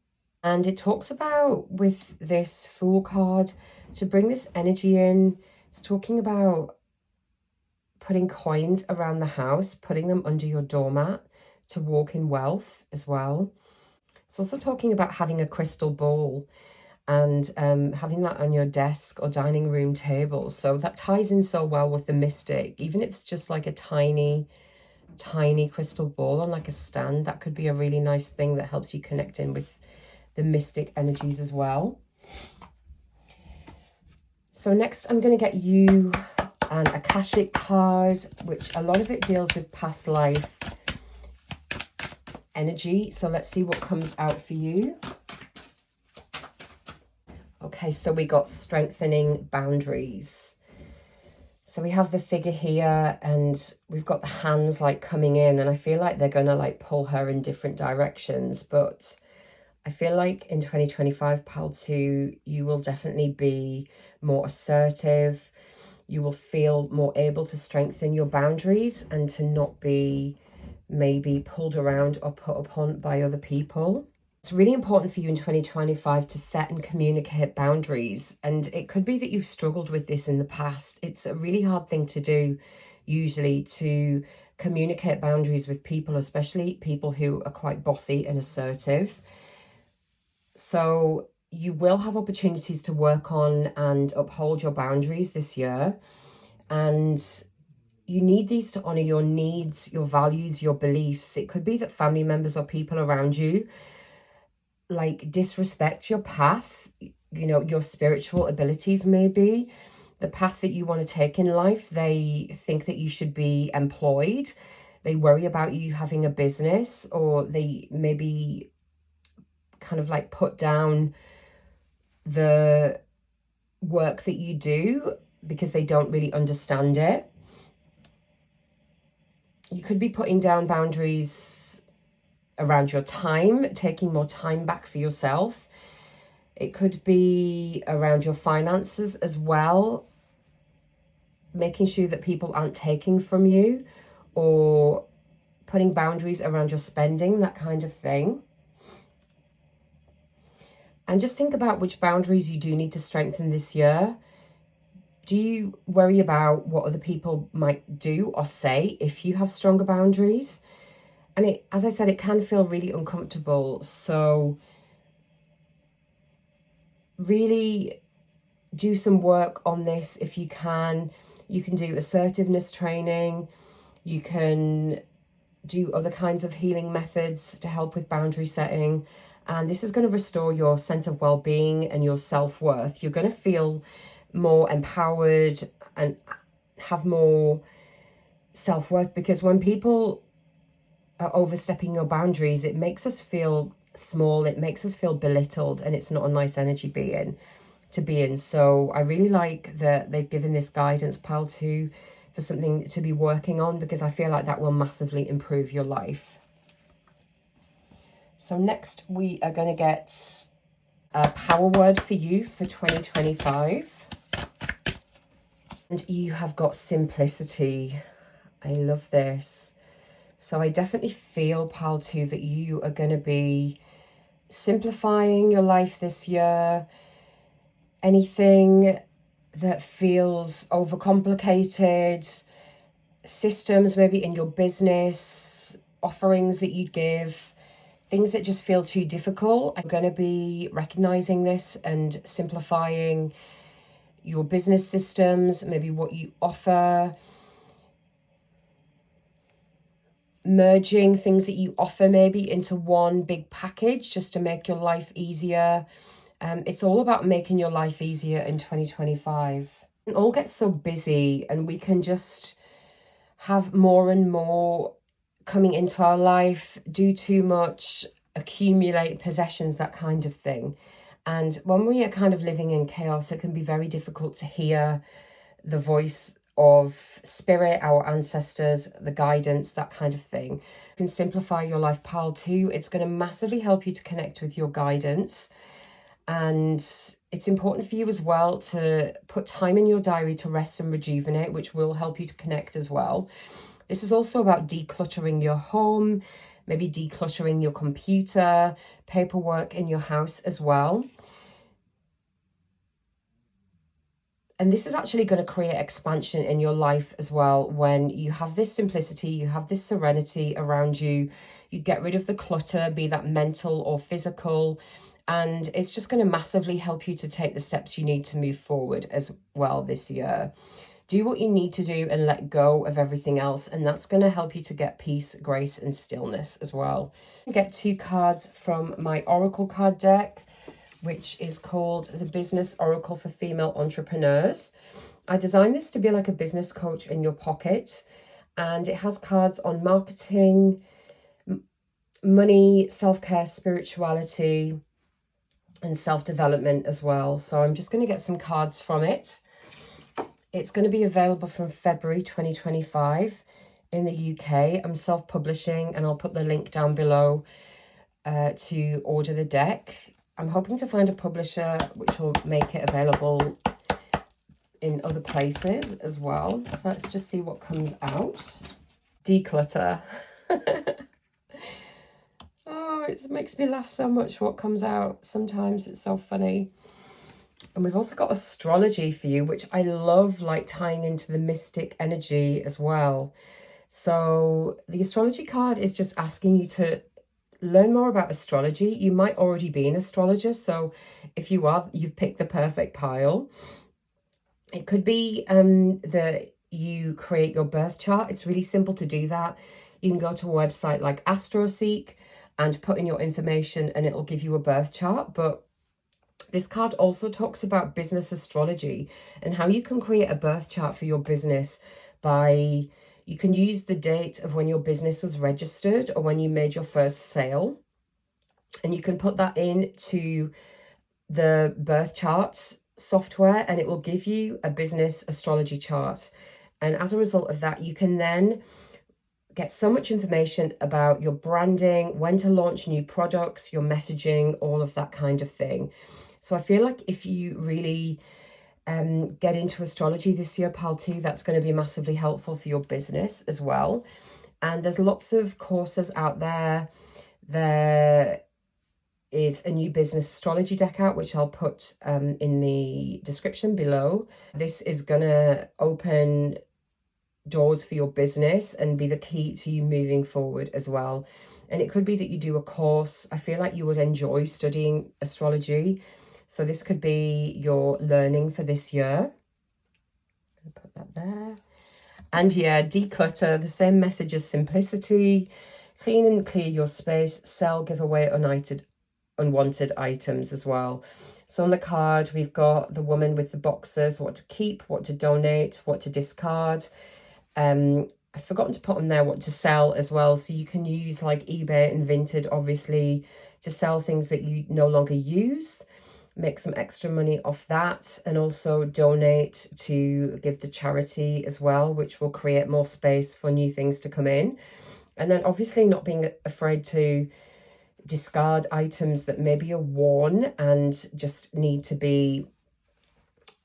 And it talks about, with this Fool card, to bring this energy in, it's talking about putting coins around the house, putting them under your doormat to walk in wealth as well. It's also talking about having a crystal ball and having that on your desk or dining room table. So that ties in so well with the mystic. Even if it's just like a tiny crystal ball on like a stand, that could be a really nice thing that helps you connect in with the mystic energies as well. So next I'm going to get you an Akashic card, which a lot of it deals with past life energy. So let's see what comes out for you. Okay, so we got strengthening boundaries. So we have the figure here, and we've got the hands like coming in, and I feel like they're going to like pull her in different directions. But I feel like in 2025, pal 2, you will definitely be more assertive. You will feel more able to strengthen your boundaries and to not be maybe pulled around or put upon by other people. It's really important for you in 2025 to set and communicate boundaries. And it could be that you've struggled with this in the past. It's a really hard thing to do, usually, to communicate boundaries with people, especially people who are quite bossy and assertive. So you will have opportunities to work on and uphold your boundaries this year. And you need these to honour your needs, your values, your beliefs. It could be that family members or people around you like disrespect your path, you know, your spiritual abilities, maybe the path that you want to take in life. They think that you should be employed. They worry about you having a business, or they maybe kind of like put down the work that you do because they don't really understand it. You could be putting down boundaries around your time, taking more time back for yourself. It could be around your finances as well, making sure that people aren't taking from you, or putting boundaries around your spending, that kind of thing. And just think about which boundaries you do need to strengthen this year. Do you worry about what other people might do or say if you have stronger boundaries? And it, as I said, it can feel really uncomfortable. So really do some work on this if you can. You can do assertiveness training. You can do other kinds of healing methods to help with boundary setting. And this is going to restore your sense of well-being and your self-worth. You're going to feel more empowered and have more self-worth, because when people are overstepping your boundaries, it makes us feel small, it makes us feel belittled, and it's not a nice energy to be in. So I really like that they've given this guidance, pal 2, for something to be working on, because I feel like that will massively improve your life. So next we are going to get a power word for you for 2025. And you have got simplicity. I love this. So I definitely feel, pal 2, that you are going to be simplifying your life this year. Anything that feels overcomplicated, systems maybe in your business, offerings that you give, things that just feel too difficult, I'm going to be recognizing this and simplifying your business systems, maybe what you offer, merging things that you offer maybe into one big package just to make your life easier. It's all about making your life easier in 2025. It all gets so busy, and we can just have more and more coming into our life, do too much, accumulate possessions, that kind of thing. And when we are kind of living in chaos, it can be very difficult to hear the voice of spirit, our ancestors, the guidance, that kind of thing. You can simplify your life, pal 2. It's going to massively help you to connect with your guidance. And it's important for you as well to put time in your diary to rest and rejuvenate, which will help you to connect as well. This is also about decluttering your home, maybe decluttering your computer, paperwork in your house as well. And this is actually going to create expansion in your life as well. When you have this simplicity, you have this serenity around you, you get rid of the clutter, be that mental or physical, and it's just going to massively help you to take the steps you need to move forward as well this year. Do what you need to do and let go of everything else, and that's going to help you to get peace, grace, and stillness as well. I get 2 cards from my Oracle card deck, which is called the Business Oracle for Female Entrepreneurs. I designed this to be like a business coach in your pocket, and it has cards on marketing, money, self-care, spirituality, and self-development as well. So I'm just going to get some cards from it. It's going to be available from February 2025 in the UK. I'm self-publishing, and I'll put the link down below. to order the deck. I'm hoping to find a publisher which will make it available in other places as well. So let's just see what comes out. Declutter. Oh, it makes me laugh so much what comes out. Sometimes it's so funny. And we've also got astrology for you, which I love, like tying into the mystic energy as well. So the astrology card is just asking you to learn more about astrology. You might already be an astrologer, so if you are, you've picked the perfect pile. It could be that you create your birth chart. It's really simple to do that. You can go to a website like AstroSeek and put in your information and it'll give you a birth chart. But this card also talks about business astrology and how you can create a birth chart for your business by, you can use the date of when your business was registered or when you made your first sale. And you can put that into the birth charts software and it will give you a business astrology chart. And as a result of that, you can then get so much information about your branding, when to launch new products, your messaging, all of that kind of thing. So I feel like if you really get into astrology this year, pal 2, that's going to be massively helpful for your business as well. And there's lots of courses out there. There is a new business astrology deck out, which I'll put in the description below. This is going to open doors for your business and be the key to you moving forward as well. And it could be that you do a course. I feel like you would enjoy studying astrology. So this could be your learning for this year. I'm going to put that there. And yeah, declutter, the same message as simplicity. Clean and clear your space. Sell, give away unwanted items as well. So on the card, we've got the woman with the boxes, what to keep, what to donate, what to discard. I've forgotten to put on there what to sell as well. So you can use like eBay and Vinted, obviously, to sell things that you no longer use. Make some extra money off that, and also donate to give to charity as well, which will create more space for new things to come in. And then obviously not being afraid to discard items that maybe are worn and just need to be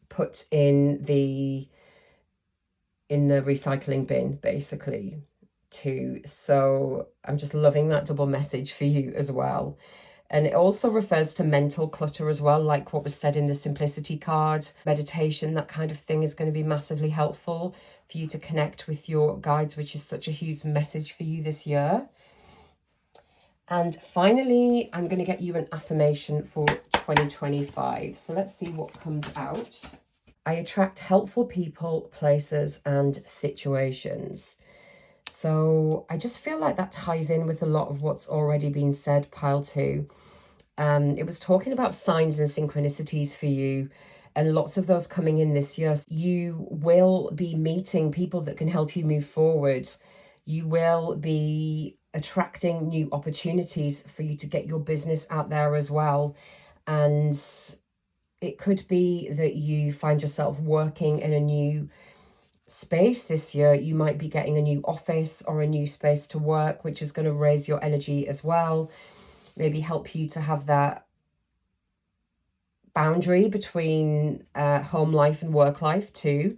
put in the recycling bin, basically, too. So I'm just loving that double message for you as well. And it also refers to mental clutter as well, like what was said in the simplicity card. Meditation, that kind of thing, is going to be massively helpful for you to connect with your guides, which is such a huge message for you this year. And finally, I'm going to get you an affirmation for 2025. So let's see what comes out. I attract helpful people, places, and situations. So I just feel like that ties in with a lot of what's already been said, pile 2. It was talking about signs and synchronicities for you, and lots of those coming in this year. You will be meeting people that can help you move forward. You will be attracting new opportunities for you to get your business out there as well. And it could be that you find yourself working in a new space this year. You might be getting a new office or a new space to work, which is going to raise your energy as well. Maybe help you to have that boundary between home life and work life too.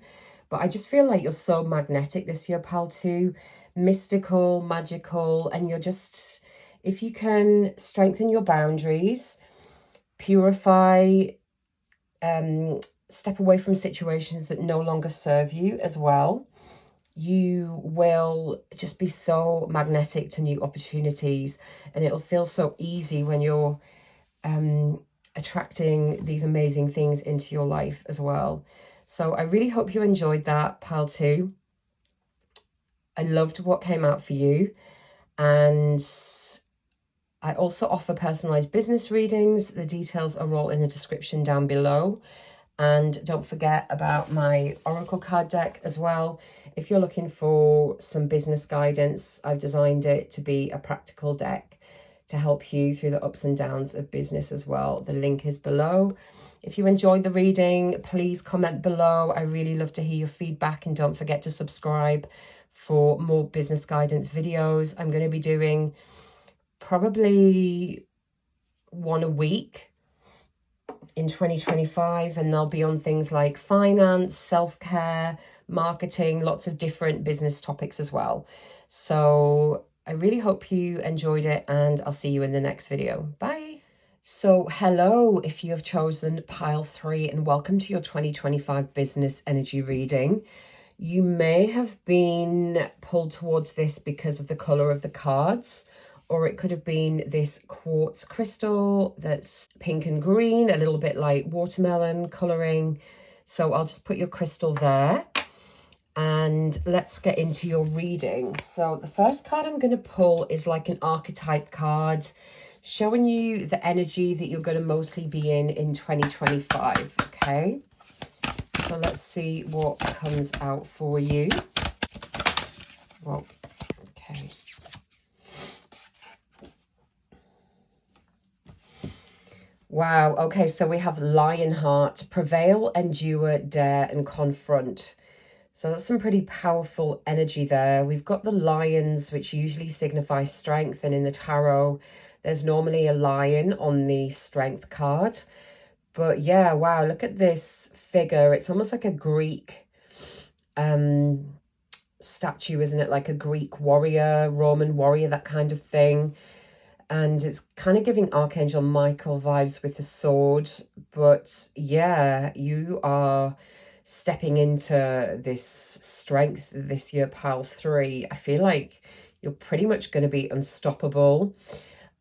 But I just feel like you're so magnetic this year, pal 2. Mystical, magical, and you're just, if you can strengthen your boundaries, purify, step away from situations that no longer serve you as well, you will just be so magnetic to new opportunities, and it'll feel so easy when you're attracting these amazing things into your life as well. So I really hope you enjoyed that, pile 2. I loved what came out for you, and I also offer personalized business readings. The details are all in the description down below. And don't forget about my Oracle card deck as well. If you're looking for some business guidance, I've designed it to be a practical deck to help you through the ups and downs of business as well. The link is below. If you enjoyed the reading, please comment below. I really love to hear your feedback, and don't forget to subscribe for more business guidance videos. I'm going to be doing probably one a week in 2025, and they'll be on things like finance, self-care, marketing, lots of different business topics as well. So I really hope you enjoyed it, and I'll see you in the next video. Bye. So hello, if you have chosen pile 3, and welcome to your 2025 business energy reading. You may have been pulled towards this because of the color of the cards, or it could have been this quartz crystal that's pink and green, a little bit like watermelon coloring. So I'll just put your crystal there and let's get into your reading. So the first card I'm going to pull is like an archetype card, showing you the energy that you're going to mostly be in 2025, okay? So let's see what comes out for you. Well, okay. Wow, okay, so we have Lionheart, prevail, endure, dare, and confront. So that's some pretty powerful energy there. We've got the lions, which usually signify strength, and in the tarot, there's normally a lion on the strength card. But yeah, wow, look at this figure. It's almost like a Greek statue, isn't it? Like a Greek warrior, Roman warrior, that kind of thing. And it's kind of giving Archangel Michael vibes with the sword. But yeah, you are stepping into this strength this year, pile 3. I feel like you're pretty much going to be unstoppable.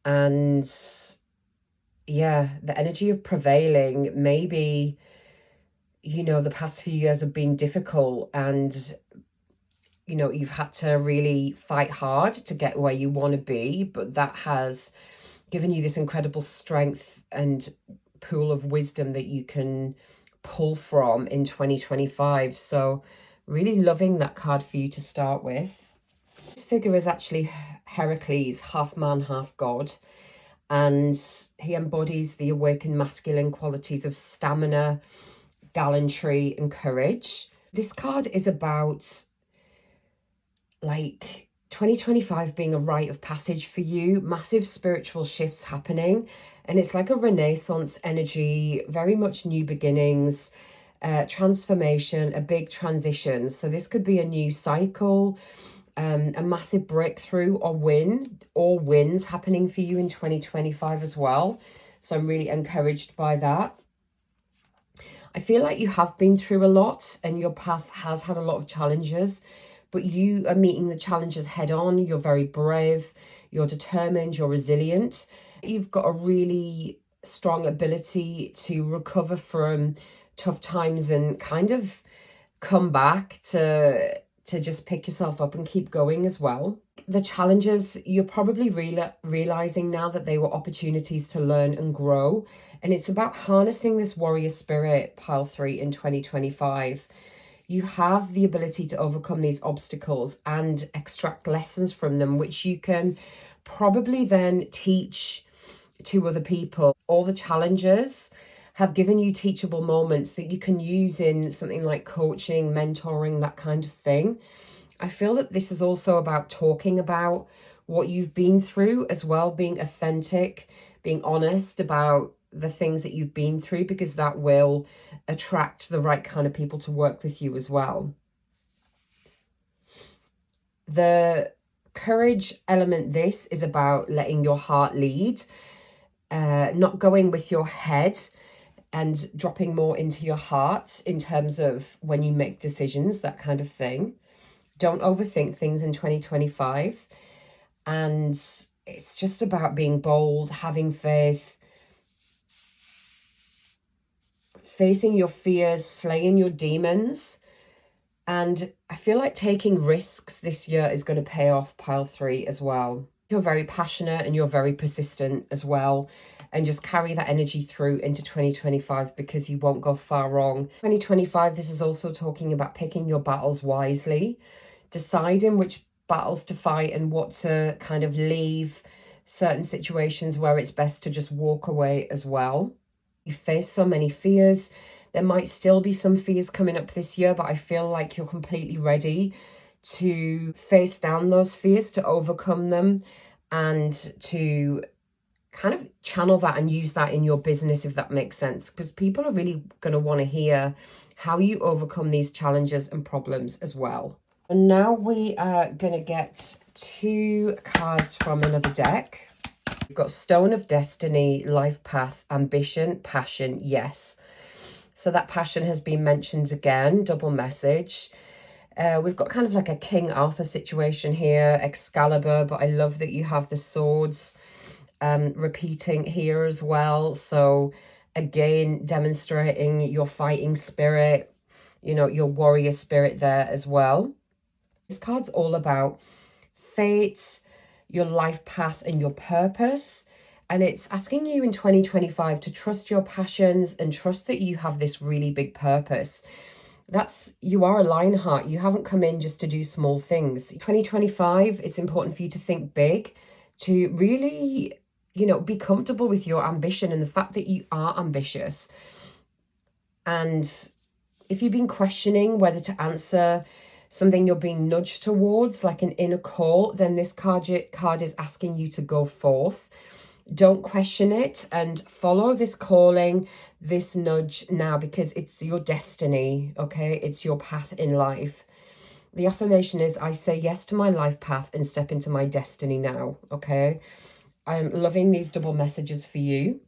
And yeah, the energy of prevailing, maybe, you know, the past few years have been difficult and, you know, you've had to really fight hard to get where you want to be, but that has given you this incredible strength and pool of wisdom that you can pull from in 2025. So really loving that card for you to start with. This figure is actually Heracles, half man, half god, and he embodies the awakened masculine qualities of stamina, gallantry, and courage. This card is about like 2025 being a rite of passage for you, massive spiritual shifts happening, and it's like a renaissance energy, very much new beginnings, transformation, a big transition. So this could be a new cycle, a massive breakthrough or wins happening for you in 2025 as well. So I'm really encouraged by that. I feel like you have been through a lot and your path has had a lot of challenges, but you are meeting the challenges head on. You're very brave, you're determined, you're resilient. You've got a really strong ability to recover from tough times and kind of come back to just pick yourself up and keep going as well. The challenges, you're probably realizing now that they were opportunities to learn and grow. And it's about harnessing this warrior spirit, pile 3, in 2025. You have the ability to overcome these obstacles and extract lessons from them, which you can probably then teach to other people. All the challenges have given you teachable moments that you can use in something like coaching, mentoring, that kind of thing. I feel that this is also about talking about what you've been through as well, being authentic, being honest about the things that you've been through, because that will attract the right kind of people to work with you as well. The courage element, this is about letting your heart lead, not going with your head, and dropping more into your heart in terms of when you make decisions, that kind of thing. Don't overthink things in 2025. And it's just about being bold, having faith, facing your fears, slaying your demons. And I feel like taking risks this year is going to pay off, pile 3, as well. You're very passionate and you're very persistent as well. And just carry that energy through into 2025 because you won't go far wrong. 2025, this is also talking about picking your battles wisely, deciding which battles to fight and what to kind of leave, certain situations where it's best to just walk away as well. You face so many fears. There might still be some fears coming up this year, but I feel like you're completely ready to face down those fears, to overcome them, and to kind of channel that and use that in your business, if that makes sense, because people are really going to want to hear how you overcome these challenges and problems as well. And now we are going to get 2 cards from another deck. We've got Stone of Destiny, Life Path, Ambition, Passion, Yes. So that passion has been mentioned again, double message. We've got kind of like a King Arthur situation here, Excalibur, but I love that you have the swords repeating here as well. So again, demonstrating your fighting spirit, you know, your warrior spirit there as well. This card's all about fate, your life path and your purpose. And it's asking you in 2025 to trust your passions and trust that you have this really big purpose. You are a Lionheart. You haven't come in just to do small things. 2025, it's important for you to think big, to really, you know, be comfortable with your ambition and the fact that you are ambitious. And if you've been questioning whether to answer something you're being nudged towards, like an inner call, then this card is asking you to go forth. Don't question it and follow this calling, this nudge now, because it's your destiny, okay? It's your path in life. The affirmation is, I say yes to my life path and step into my destiny now, okay? I'm loving these double messages for you.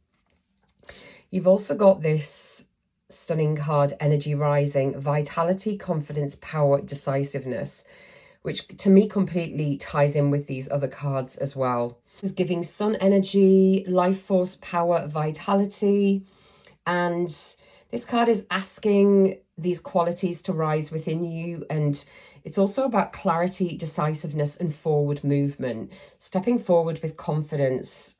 You've also got this stunning card, Energy Rising, Vitality, Confidence, Power, Decisiveness, which to me completely ties in with these other cards as well. It's giving sun energy, life force, power, vitality. And this card is asking these qualities to rise within you. And it's also about clarity, decisiveness, and forward movement. Stepping forward with confidence.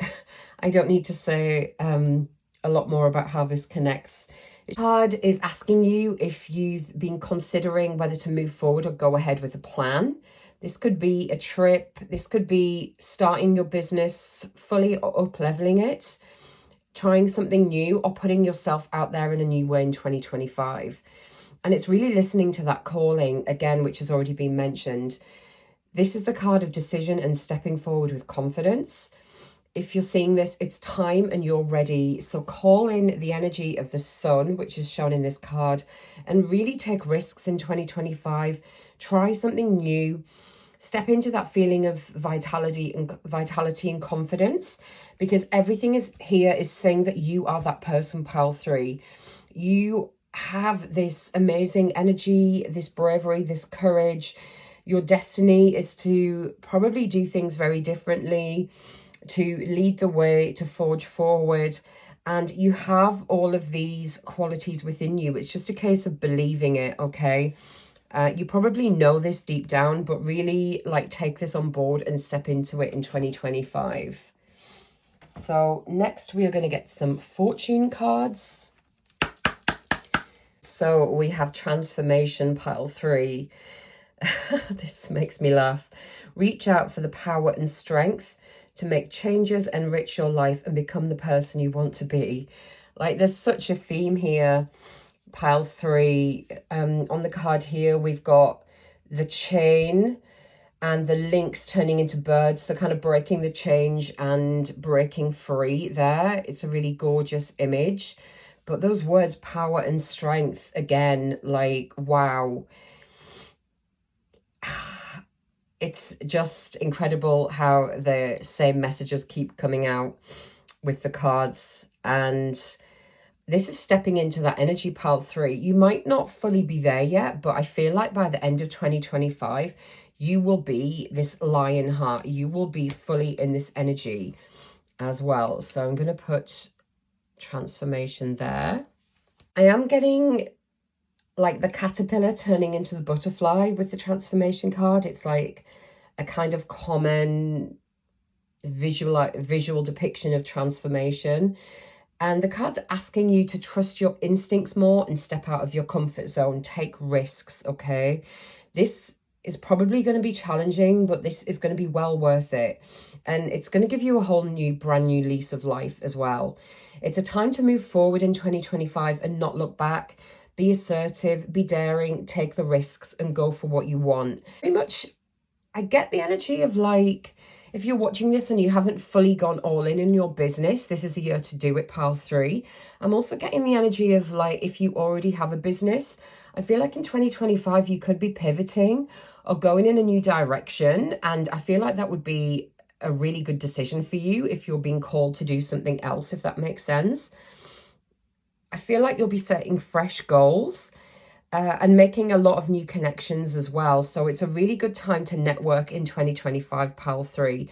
I don't need to say a lot more about how this connects. The card is asking you if you've been considering whether to move forward or go ahead with a plan. This could be a trip. This could be starting your business fully or up-leveling it, trying something new, or putting yourself out there in a new way in 2025. And it's really listening to that calling, again, which has already been mentioned. This is the card of decision and stepping forward with confidence. If you're seeing this, it's time and you're ready. So call in the energy of the sun, which is shown in this card, and really take risks in 2025. Try something new. Step into that feeling of vitality and confidence, because everything is saying that you are that person, pile 3. You have this amazing energy, this bravery, this courage. Your destiny is to probably do things very differently, to lead the way, to forge forward. And you have all of these qualities within you. It's just a case of believing it, okay? You probably know this deep down, but really take this on board and step into it in 2025. So next we are going to get some fortune cards. So we have Transformation, pile 3. This makes me laugh. Reach out for the power and strength to make changes, enrich your life, and become the person you want to be. There's such a theme here. Pile 3. On the card here, we've got the chain and the links turning into birds. So kind of breaking the change and breaking free there. It's a really gorgeous image. But those words, power and strength, again, wow. It's just incredible how the same messages keep coming out with the cards. And this is stepping into that energy, pile 3. You might not fully be there yet, but I feel like by the end of 2025, you will be this Lionheart. You will be fully in this energy as well. So I'm going to put Transformation there. I am getting the caterpillar turning into the butterfly with the Transformation card. It's like a kind of common visual depiction of transformation. And the card's asking you to trust your instincts more and step out of your comfort zone. Take risks, okay? This is probably going to be challenging, but this is going to be well worth it. And it's going to give you a whole new, brand new lease of life as well. It's a time to move forward in 2025 and not look back. Be assertive, be daring, take the risks and go for what you want. Pretty much, I get the energy of If you're watching this and you haven't fully gone all in your business, this is the year to do it, pile 3. I'm also getting the energy of like, if you already have a business, I feel like in 2025, you could be pivoting or going in a new direction. And I feel like that would be a really good decision for you if you're being called to do something else, if that makes sense. I feel like you'll be setting fresh goals and making a lot of new connections as well. So it's a really good time to network in 2025, pile 3.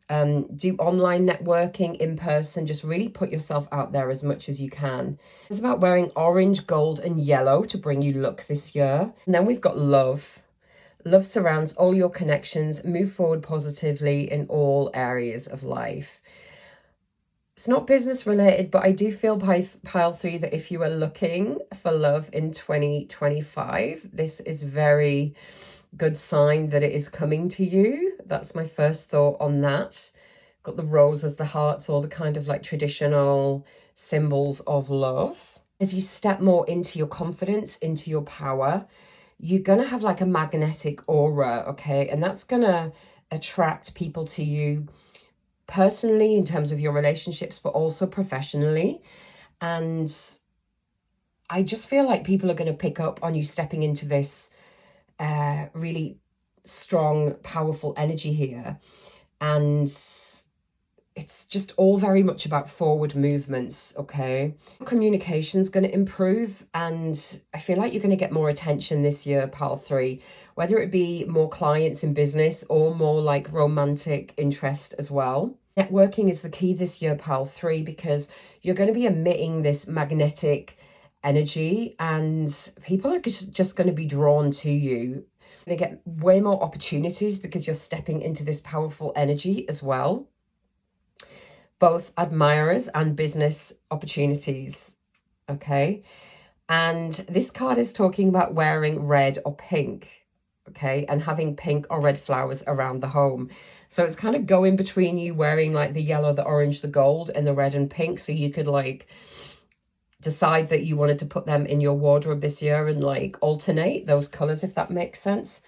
Do online networking in person, just really put yourself out there as much as you can. It's about wearing orange, gold and yellow to bring you luck this year. And then we've got love. Love surrounds all your connections. Move forward positively in all areas of life. It's not business related, but I do feel by pile 3 that if you are looking for love in 2025, this is very good sign that it is coming to you. That's my first thought on that. Got the rose as the hearts, all the kind of like traditional symbols of love. As you step more into your confidence, into your power, you're going to have like a magnetic aura, okay? And that's going to attract people to you personally in terms of your relationships, but also professionally. And I just feel like people are going to pick up on you stepping into this really strong, powerful energy here. And it's just all very much about forward movements, okay? Communication's going to improve, and I feel like you're going to get more attention this year, pile 3, whether it be more clients in business or more like romantic interest as well. Networking is the key this year, pile 3, because you're going to be emitting this magnetic energy and people are just going to be drawn to you. They get way more opportunities because you're stepping into this powerful energy as well. Both admirers and business opportunities, okay? And this card is talking about wearing red or pink, okay? And having pink or red flowers around the home. So it's kind of going between you wearing like the yellow, the orange, the gold, and the red and pink. So you could like decide that you wanted to put them in your wardrobe this year and like alternate those colors, if that makes sense.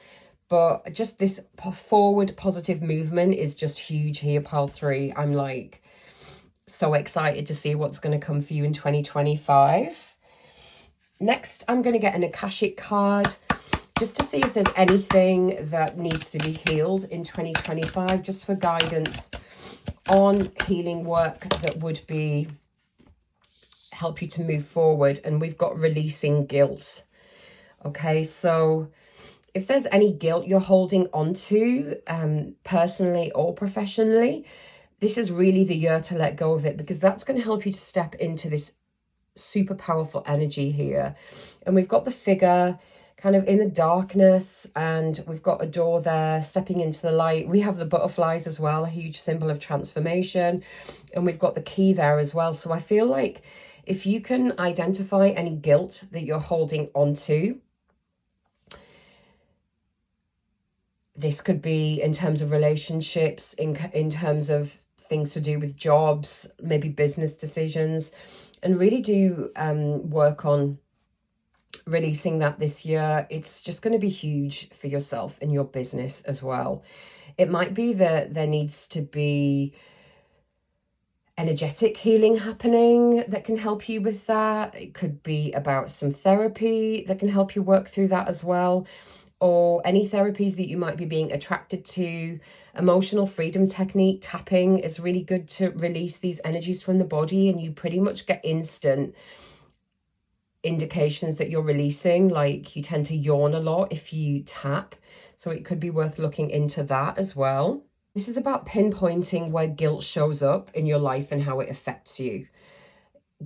But just this forward positive movement is just huge here, pile 3. I'm like so excited to see what's going to come for you in 2025. Next, I'm going to get an Akashic card just to see if there's anything that needs to be healed in 2025, just for guidance on healing work that would be help you to move forward. And we've got releasing guilt. Okay, so if there's any guilt you're holding on to, personally or professionally, this is really the year to let go of it, because that's going to help you to step into this super powerful energy here. And we've got the figure kind of in the darkness, and we've got a door there stepping into the light. We have the butterflies as well, a huge symbol of transformation. And we've got the key there as well. So I feel like if you can identify any guilt that you're holding on to, this could be in terms of relationships, in terms of things to do with jobs, maybe business decisions, and really do work on releasing that this year. It's just going to be huge for yourself and your business as well. It might be that there needs to be energetic healing happening that can help you with that. It could be about some therapy that can help you work through that as well, or any therapies that you might be being attracted to. Emotional freedom technique, tapping, is really good to release these energies from the body, and you pretty much get instant indications that you're releasing. Like you tend to yawn a lot if you tap, so it could be worth looking into that as well. This is about pinpointing where guilt shows up in your life and how it affects you.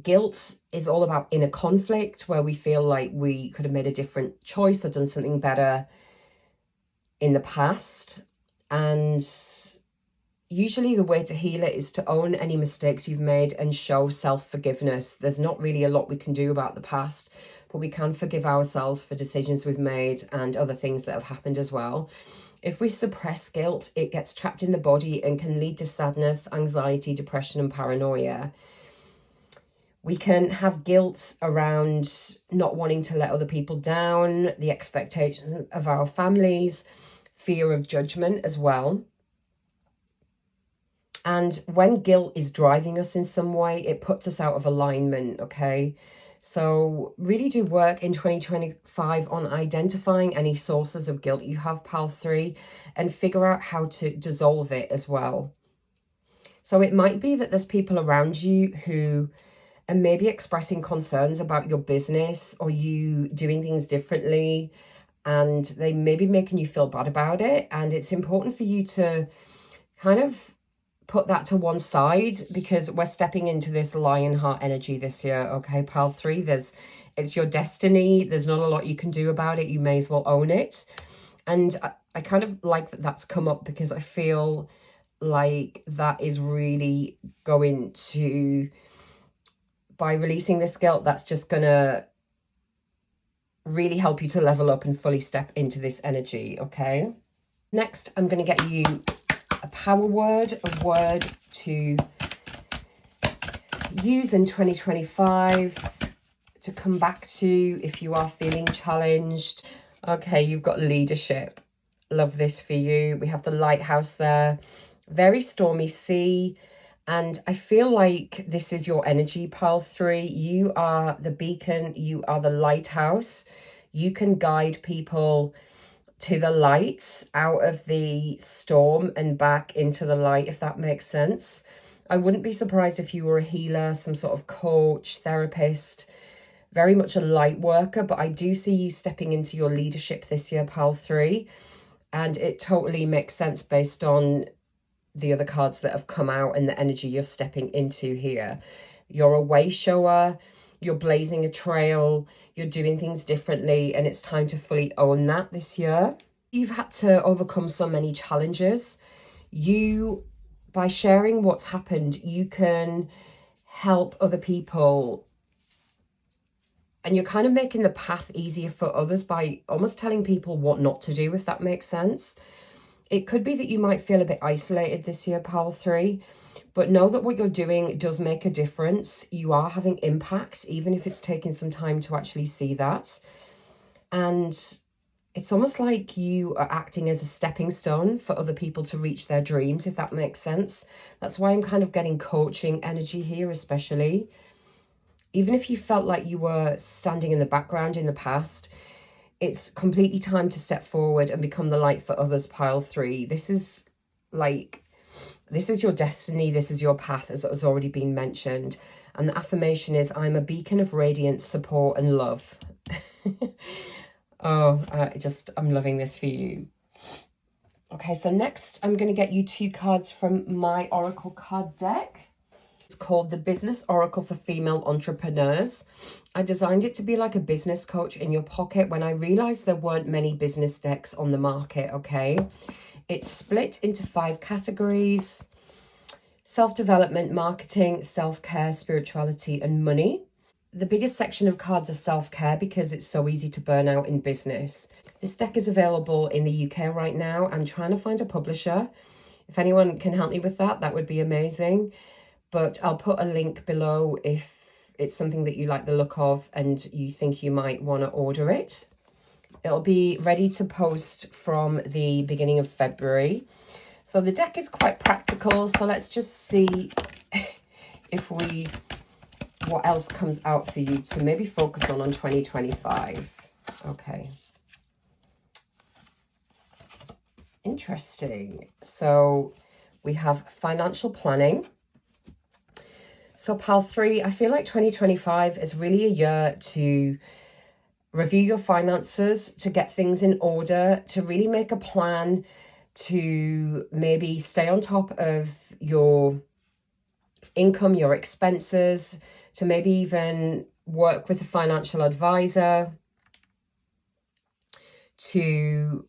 Guilt is all about inner conflict, where we feel like we could have made a different choice or done something better in the past. And usually the way to heal it is to own any mistakes you've made and show self-forgiveness. There's not really a lot we can do about the past, but we can forgive ourselves for decisions we've made and other things that have happened as well. If we suppress guilt, it gets trapped in the body and can lead to sadness, anxiety, depression, and paranoia. We can have guilt around not wanting to let other people down, the expectations of our families, fear of judgment as well. And when guilt is driving us in some way, it puts us out of alignment, okay? So really do work in 2025 on identifying any sources of guilt you have, pile 3, and figure out how to dissolve it as well. So it might be that there's people around you who are maybe expressing concerns about your business or you doing things differently, and they may be making you feel bad about it. And it's important for you to kind of put that to one side, because we're stepping into this lion heart energy this year, okay, pile 3. It's your destiny. There's not a lot you can do about it. You may as well own it. And I kind of like that that's come up, because I feel like that is really going to, by releasing this guilt, that's just gonna really help you to level up and fully step into this energy, okay? Next, I'm going to get you a power word, a word to use in 2025 to come back to if you are feeling challenged. Okay, you've got leadership. Love this for you. We have the lighthouse there. Very stormy sea. And I feel like this is your energy, pile 3. You are the beacon. You are the lighthouse. You can guide people to the light, out of the storm and back into the light, if that makes sense. I wouldn't be surprised if you were a healer, some sort of coach, therapist, very much a light worker, but I do see you stepping into your leadership this year, pile 3. And it totally makes sense based on the other cards that have come out and the energy you're stepping into here. You're a way shower, you're blazing a trail, you're doing things differently, and it's time to fully own that this year. You've had to overcome so many challenges. By sharing what's happened, you can help other people, and you're kind of making the path easier for others by almost telling people what not to do, if that makes sense. It could be that you might feel a bit isolated this year, pile 3, but know that what you're doing does make a difference. You are having impact, even if it's taking some time to actually see that. And it's almost like you are acting as a stepping stone for other people to reach their dreams, if that makes sense. That's why I'm kind of getting coaching energy here, especially. Even if you felt like you were standing in the background in the past, it's completely time to step forward and become the light for others, pile 3. This is your destiny. This is your path, as has already been mentioned. And the affirmation is, I'm a beacon of radiance, support, and love. I'm loving this for you. Okay, so next I'm going to get you 2 cards from my Oracle card deck. It's called the Business Oracle for Female Entrepreneurs. I designed it to be like a business coach in your pocket when I realized there weren't many business decks on the market, okay? It's split into 5 categories: self-development, marketing, self-care, spirituality, and money. The biggest section of cards are self-care because it's so easy to burn out in business. This deck is available in the UK right now. I'm trying to find a publisher. If anyone can help me with that, that would be amazing. But I'll put a link below if it's something that you like the look of and you think you might want to order it. It'll be ready to post from the beginning of February. So the deck is quite practical. So let's just see what else comes out for you to maybe focus on 2025. Okay. Interesting. So we have financial planning. So pile 3, I feel like 2025 is really a year to review your finances, to get things in order, to really make a plan, to maybe stay on top of your income, your expenses, to maybe even work with a financial advisor, to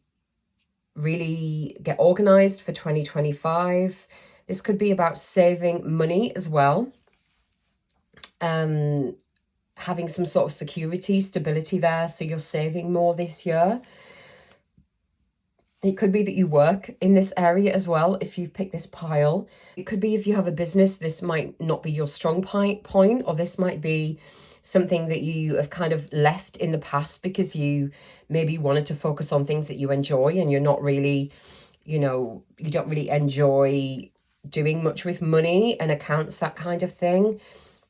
really get organized for 2025. This could be about saving money as well. Having some sort of security, stability there, so you're saving more this year. It could be that you work in this area as well, if you've picked this pile. It could be if you have a business, this might not be your strong point, or this might be something that you have kind of left in the past because you maybe wanted to focus on things that you enjoy and you're not really, you don't really enjoy doing much with money and accounts, that kind of thing.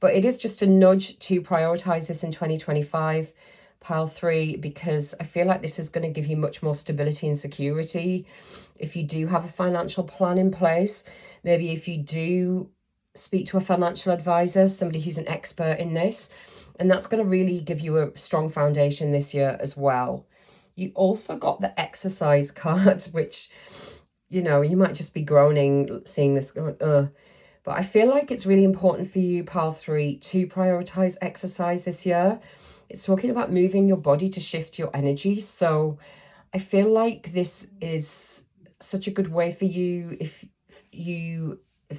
But it is just a nudge to prioritize this in 2025, pile 3, because I feel like this is going to give you much more stability and security. If you do have a financial plan in place, maybe if you do speak to a financial advisor, somebody who's an expert in this, and that's going to really give you a strong foundation this year as well. You also got the exercise card, which, you know, you might just be groaning seeing this going, But I feel like it's really important for you, pile 3, to prioritize exercise this year. It's talking about moving your body to shift your energy. So I feel like this is such a good way for you if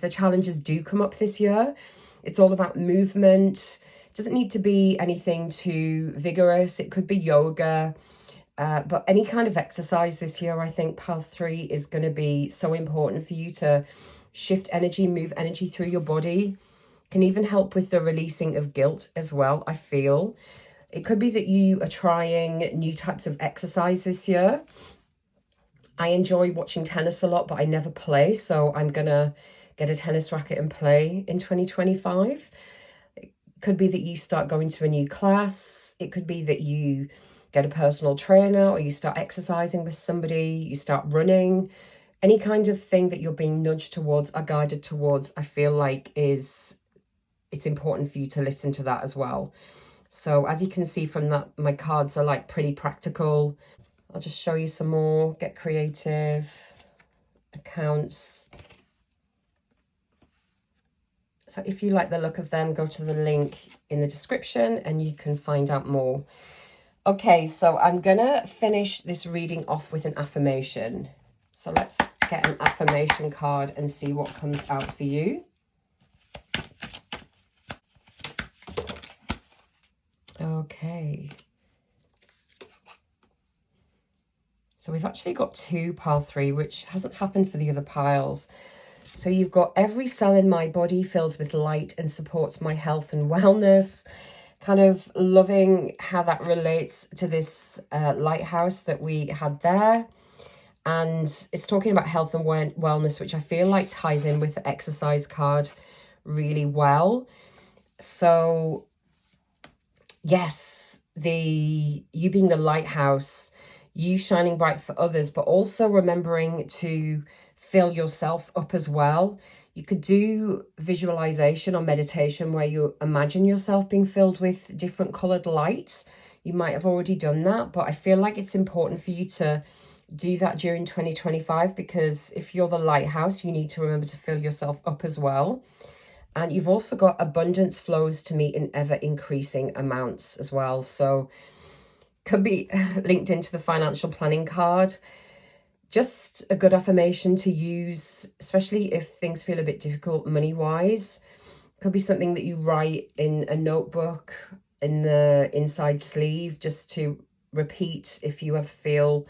the challenges do come up this year. It's all about movement. It doesn't need to be anything too vigorous. It could be yoga. But any kind of exercise this year, I think pile 3 is going to be so important for you to shift energy, move energy through your body. Can even help with the releasing of guilt as well, I feel. It could be that you are trying new types of exercise this year. I enjoy watching tennis a lot, but I never play. So I'm going to get a tennis racket and play in 2025. It could be that you start going to a new class. It could be that you get a personal trainer, or you start exercising with somebody, you start running. Any kind of thing that you're being nudged towards or guided towards, I feel like it's important for you to listen to that as well. So as you can see from that, my cards are like pretty practical. I'll just show you some more. Get creative, accounts. So if you like the look of them, go to the link in the description and you can find out more. Okay, so I'm gonna finish this reading off with an affirmation. So let's get an affirmation card and see what comes out for you. Okay. So we've actually got 2, pile 3, which hasn't happened for the other piles. So you've got every cell in my body fills with light and supports my health and wellness. Kind of loving how that relates to this lighthouse that we had there. And it's talking about health and wellness, which I feel like ties in with the exercise card really well. So yes, you being the lighthouse, you shining bright for others, but also remembering to fill yourself up as well. You could do visualization or meditation where you imagine yourself being filled with different colored lights. You might have already done that, but I feel like it's important for you to do that during 2025, because if you're the lighthouse, you need to remember to fill yourself up as well. And you've also got abundance flows to meet in ever increasing amounts as well. So could be linked into the financial planning card. Just a good affirmation to use, especially if things feel a bit difficult money-wise. Could be something that you write in a notebook, in the inside sleeve, just to repeat if you ever feel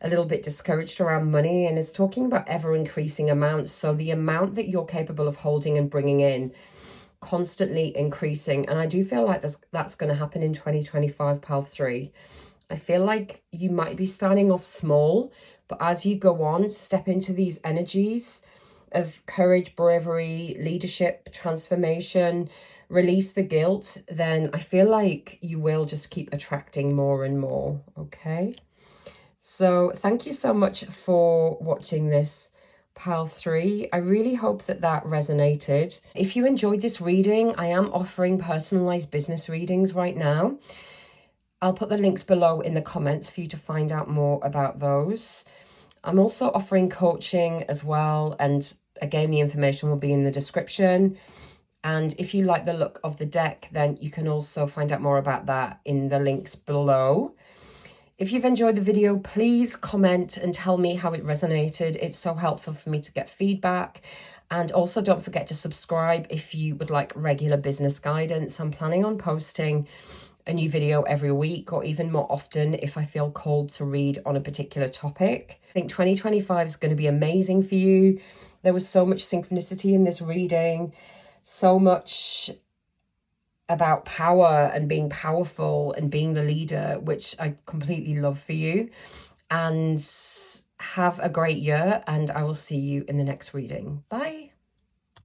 a little bit discouraged around money. And it's talking about ever-increasing amounts. So the amount that you're capable of holding and bringing in, constantly increasing. And I do feel like that's going to happen in 2025, pile 3. I feel like you might be starting off small, but as you go on, step into these energies of courage, bravery, leadership, transformation, release the guilt, then I feel like you will just keep attracting more and more, okay? So thank you so much for watching this, pile 3. I really hope that resonated. If you enjoyed this reading, I am offering personalized business readings right now. I'll put the links below in the comments for you to find out more about those. I'm also offering coaching as well. And again, the information will be in the description. And if you like the look of the deck, then you can also find out more about that in the links below. If you've enjoyed the video, please comment and tell me how it resonated. It's so helpful for me to get feedback. And also don't forget to subscribe if you would like regular business guidance. I'm planning on posting a new video every week, or even more often if I feel called to read on a particular topic. I think 2025 is going to be amazing for you. There was so much synchronicity in this reading, so much about power and being powerful and being the leader, which I completely love for you. And have a great year, and I will see you in the next reading. Bye.